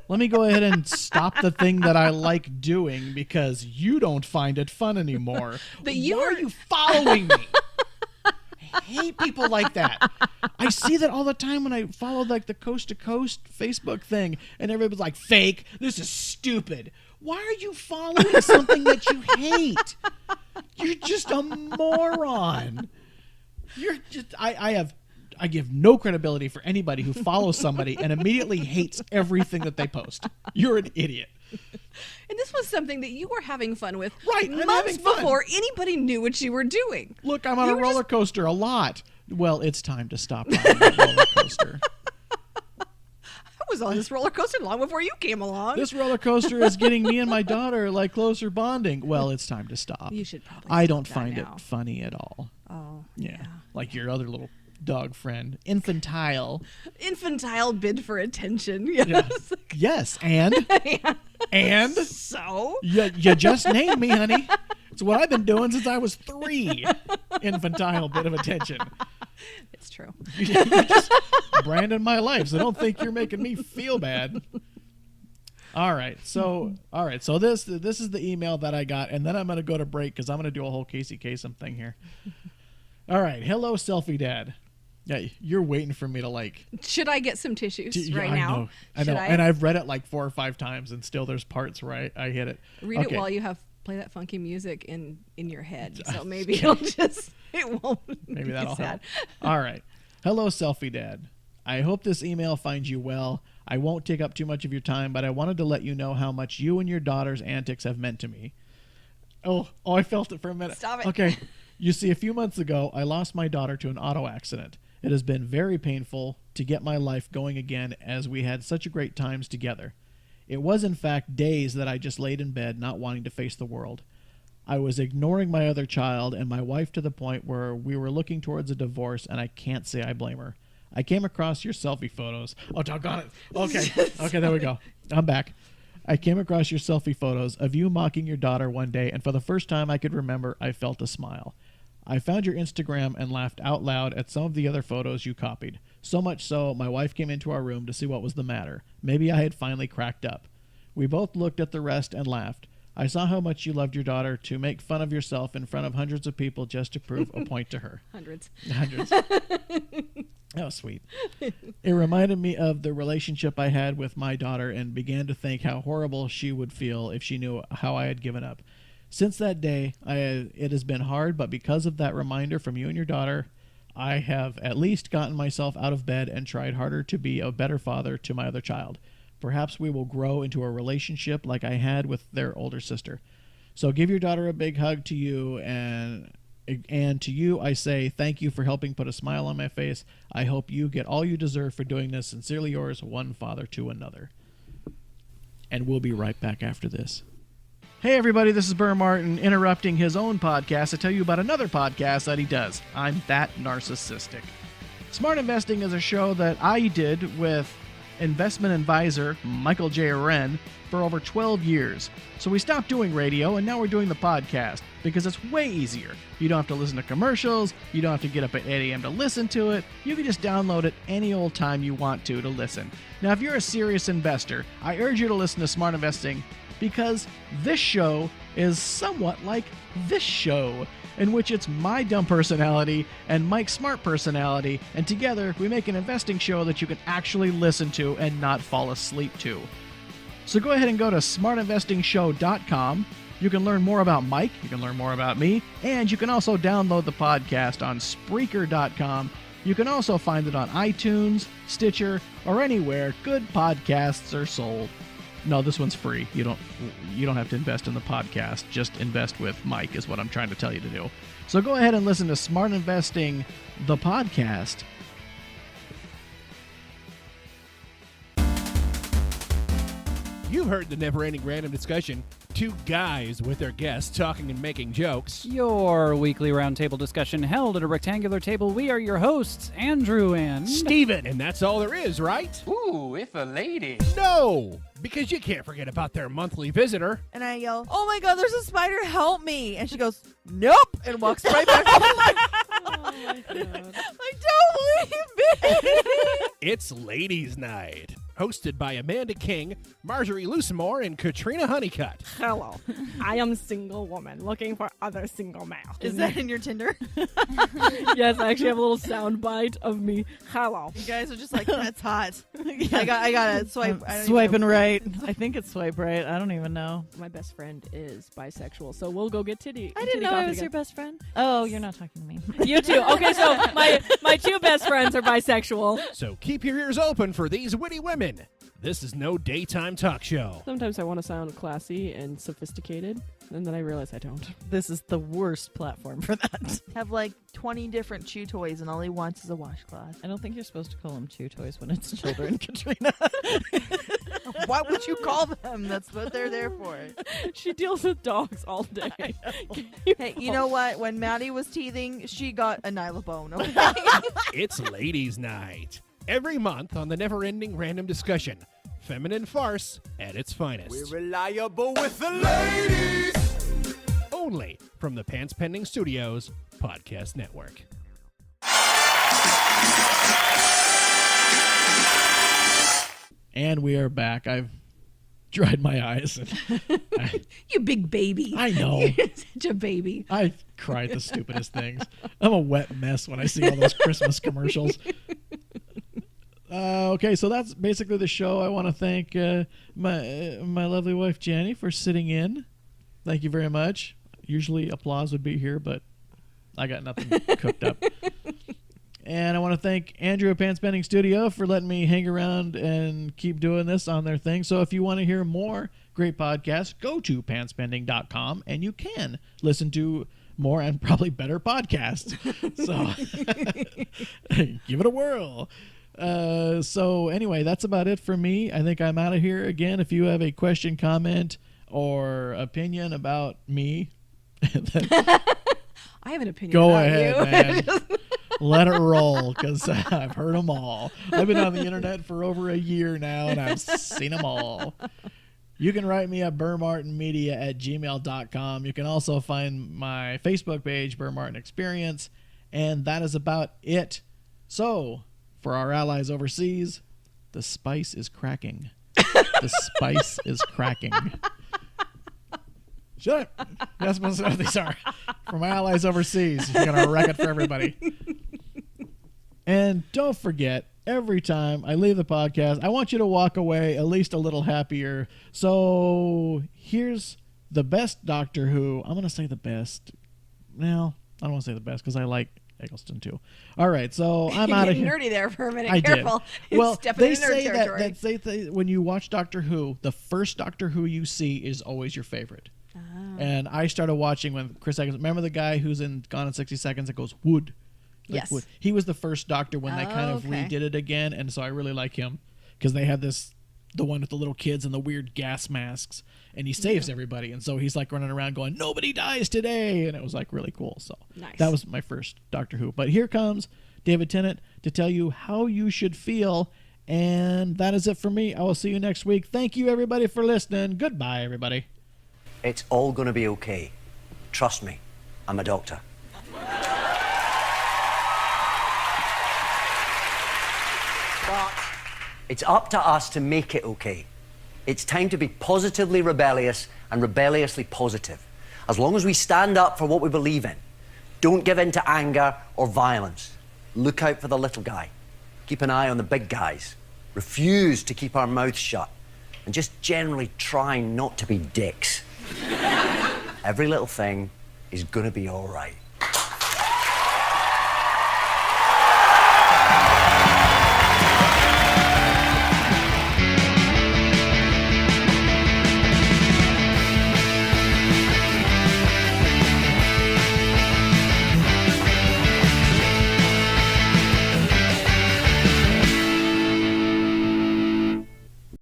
Let me go ahead and stop the thing that I like doing because you don't find it fun anymore. Why are you following me? I hate people like that. I see that all the time when I follow like the Coast to Coast Facebook thing, and everybody's like, "Fake. This is stupid." Why are you following something that you hate? You're just a moron. You're just I give no credibility for anybody who follows somebody and immediately hates everything that they post. You're an idiot. And this was something that you were having fun with I'm months having fun. before anybody knew what you were doing. Look, I'm on a roller coaster a lot. Well, it's time to stop riding that roller coaster. I was on this roller coaster long before you came along. This roller coaster is getting me and my daughter like closer bonding. Well, it's time to stop. You should probably I stop don't that find now. it funny at all. Oh, yeah. Like your other little dog friend. Infantile bid for attention. Yes. Yes, and? And? So? You just named me, honey. It's what I've been doing since I was 3. Infantile bit of attention. It's true. You're just branding my life, so don't think you're making me feel bad. All right, so this is the email that I got, and then I'm going to go to break because I'm going to do a whole Casey Kasem thing here. All right, hello, Selfie Dad. Yeah, you're waiting for me to like. Should I get some tissues right I now? I know, and I've read it like 4 or 5 times, and still there's parts where I hit it. Read it while you play that funky music in your head, so maybe it won't. Maybe that'll be help. sad. All right, hello, Selfie Dad. I hope this email finds you well. I won't take up too much of your time, but I wanted to let you know how much you and your daughter's antics have meant to me. Oh, I felt it for a minute. Stop it. Okay. You see, a few months ago, I lost my daughter to an auto accident. It has been very painful to get my life going again as we had such a great times together. It was, in fact, days that I just laid in bed not wanting to face the world. I was ignoring my other child and my wife to the point where we were looking towards a divorce, and I can't say I blame her. I came across your selfie photos. Oh, doggone it. Okay, there we go. I'm back. I came across your selfie photos of you mocking your daughter one day, and for the first time I could remember, I felt a smile. I found your Instagram and laughed out loud at some of the other photos you copied. So much so, my wife came into our room to see what was the matter. Maybe I had finally cracked up. We both looked at the rest and laughed. I saw how much you loved your daughter to make fun of yourself in front of hundreds of people just to prove a point to her. Hundreds. Oh, sweet. It reminded me of the relationship I had with my daughter and began to think how horrible she would feel if she knew how I had given up. Since that day, it has been hard, but because of that reminder from you and your daughter, I have at least gotten myself out of bed and tried harder to be a better father to my other child. Perhaps we will grow into a relationship like I had with their older sister. So give your daughter a big hug to you, and to you I say thank you for helping put a smile on my face. I hope you get all you deserve for doing this. Sincerely yours, one father to another. And we'll be right back after this. Hey everybody, this is Burr Martin interrupting his own podcast to tell you about another podcast that he does. I'm That Narcissistic. Smart Investing is a show that I did with investment advisor Michael J. Wren for over 12 years. So we stopped doing radio and now we're doing the podcast because it's way easier. You don't have to listen to commercials. You don't have to get up at 8 a.m. to listen to it. You can just download it any old time you want to listen. Now, if you're a serious investor, I urge you to listen to Smart Investing because this show is somewhat like this show, in which it's my dumb personality and Mike's smart personality, and together we make an investing show that you can actually listen to and not fall asleep to. So go ahead and go to smartinvestingshow.com. You can learn more about Mike, you can learn more about me, and you can also download the podcast on Spreaker.com. You can also find it on iTunes, Stitcher, or anywhere good podcasts are sold. No, this one's free. You don't have to invest in the podcast. Just invest with Mike is what I'm trying to tell you to do. So go ahead and listen to Smart Investing, the podcast. You've heard the never-ending random discussion. Two guys with their guests talking and making jokes. Your weekly roundtable discussion held at a rectangular table. We are your hosts, Andrew and Steven. And that's all there is, right? Ooh, if a lady. No, because you can't forget about their monthly visitor. And I yell, "Oh my God, there's a spider, help me." And she goes, "Nope," and walks right back. Like, don't leave me. It's Ladies Night, hosted by Amanda King, Marjorie Lusamore, and Katrina Honeycutt. Hello. I am a single woman looking for other single males. Is that in your Tinder? Yes, I actually have a little sound bite of me. Hello. You guys are just like, that's hot. I got it. Swipe. Swiping right. I think it's swipe right. I don't even know. My best friend is bisexual, so we'll go get titty. I didn't know I was again. your best friend. Oh, you're not talking to me. You too. Okay, so my two best friends are bisexual. So keep your ears open for these witty women. This is no daytime talk show. Sometimes I want to sound classy and sophisticated, and then I realize I don't. This is the worst platform for that. Have like 20 different chew toys, and all he wants is a washcloth. I don't think you're supposed to call them chew toys when it's children, Katrina. Why would you call them? That's what they're there for. She deals with dogs all day. Hey, you know what? When Maddie was teething, she got a Nylabone, okay? It's Ladies Night. Every month on the never-ending random discussion. Feminine farce at its finest. We're reliable with the ladies. Only from the Pants Pending Studios Podcast Network. And we are back. I've dried my eyes. And You big baby. I know. You're such a baby. I cried the stupidest things. I'm a wet mess when I see all those Christmas commercials. Okay, so that's basically the show. I want to thank my lovely wife, Jenny, for sitting in. Thank you very much. Usually applause would be here, but I got nothing cooked up. And I want to thank Andrew at Pants Pending Studio for letting me hang around and keep doing this on their thing. So if you want to hear more great podcasts, go to pantspending.com and you can listen to more and probably better podcasts. So give it a whirl. So anyway, that's about it for me. I think I'm out of here. Again, if you have a question, comment, or opinion about me, I have an opinion go about ahead, you. man. Let it roll, because I've heard them all. I've been on the internet for over a year now, and I've seen them all. You can write me at burrmartinmedia@gmail.com. You can also find my Facebook page, Burr Martin Experience, and that is about it. So, for our allies overseas, the spice is cracking. The spice is cracking. Shut up. That's what these are. For my allies overseas, you're going to wreck it for everybody. And don't forget, every time I leave the podcast, I want you to walk away at least a little happier. So here's the best Doctor Who. I'm going to say the best. No, I don't want to say the best because I like Eggleston too. All right, so I'm out of here. Nerdy there for a minute. I Careful. did. Well, Stepping they into nerd say territory. that when you watch Doctor Who, the first Doctor Who you see is always your favorite. And I started watching when Chris Eggleston. Remember the guy who's in Gone in 60 Seconds that goes wood? Like Yes. wood. He was the first Doctor when they kind of okay. redid it again, and so I really like him because they had the one with the little kids and the weird gas masks, and he saves everybody, and so he's like running around going, "Nobody dies today," and it was like really cool. So Nice. that was my first Doctor Who. But here comes David Tennant to tell you how you should feel, and that is it for me. I will see you next week. Thank you everybody for listening. Goodbye, everybody. It's all going to be okay. Trust me, I'm a doctor. But it's up to us to make it okay. It's time to be positively rebellious and rebelliously positive. As long as we stand up for what we believe in, don't give in to anger or violence. Look out for the little guy. Keep an eye on the big guys. Refuse to keep our mouths shut. And just generally try not to be dicks. Every little thing is gonna be all right.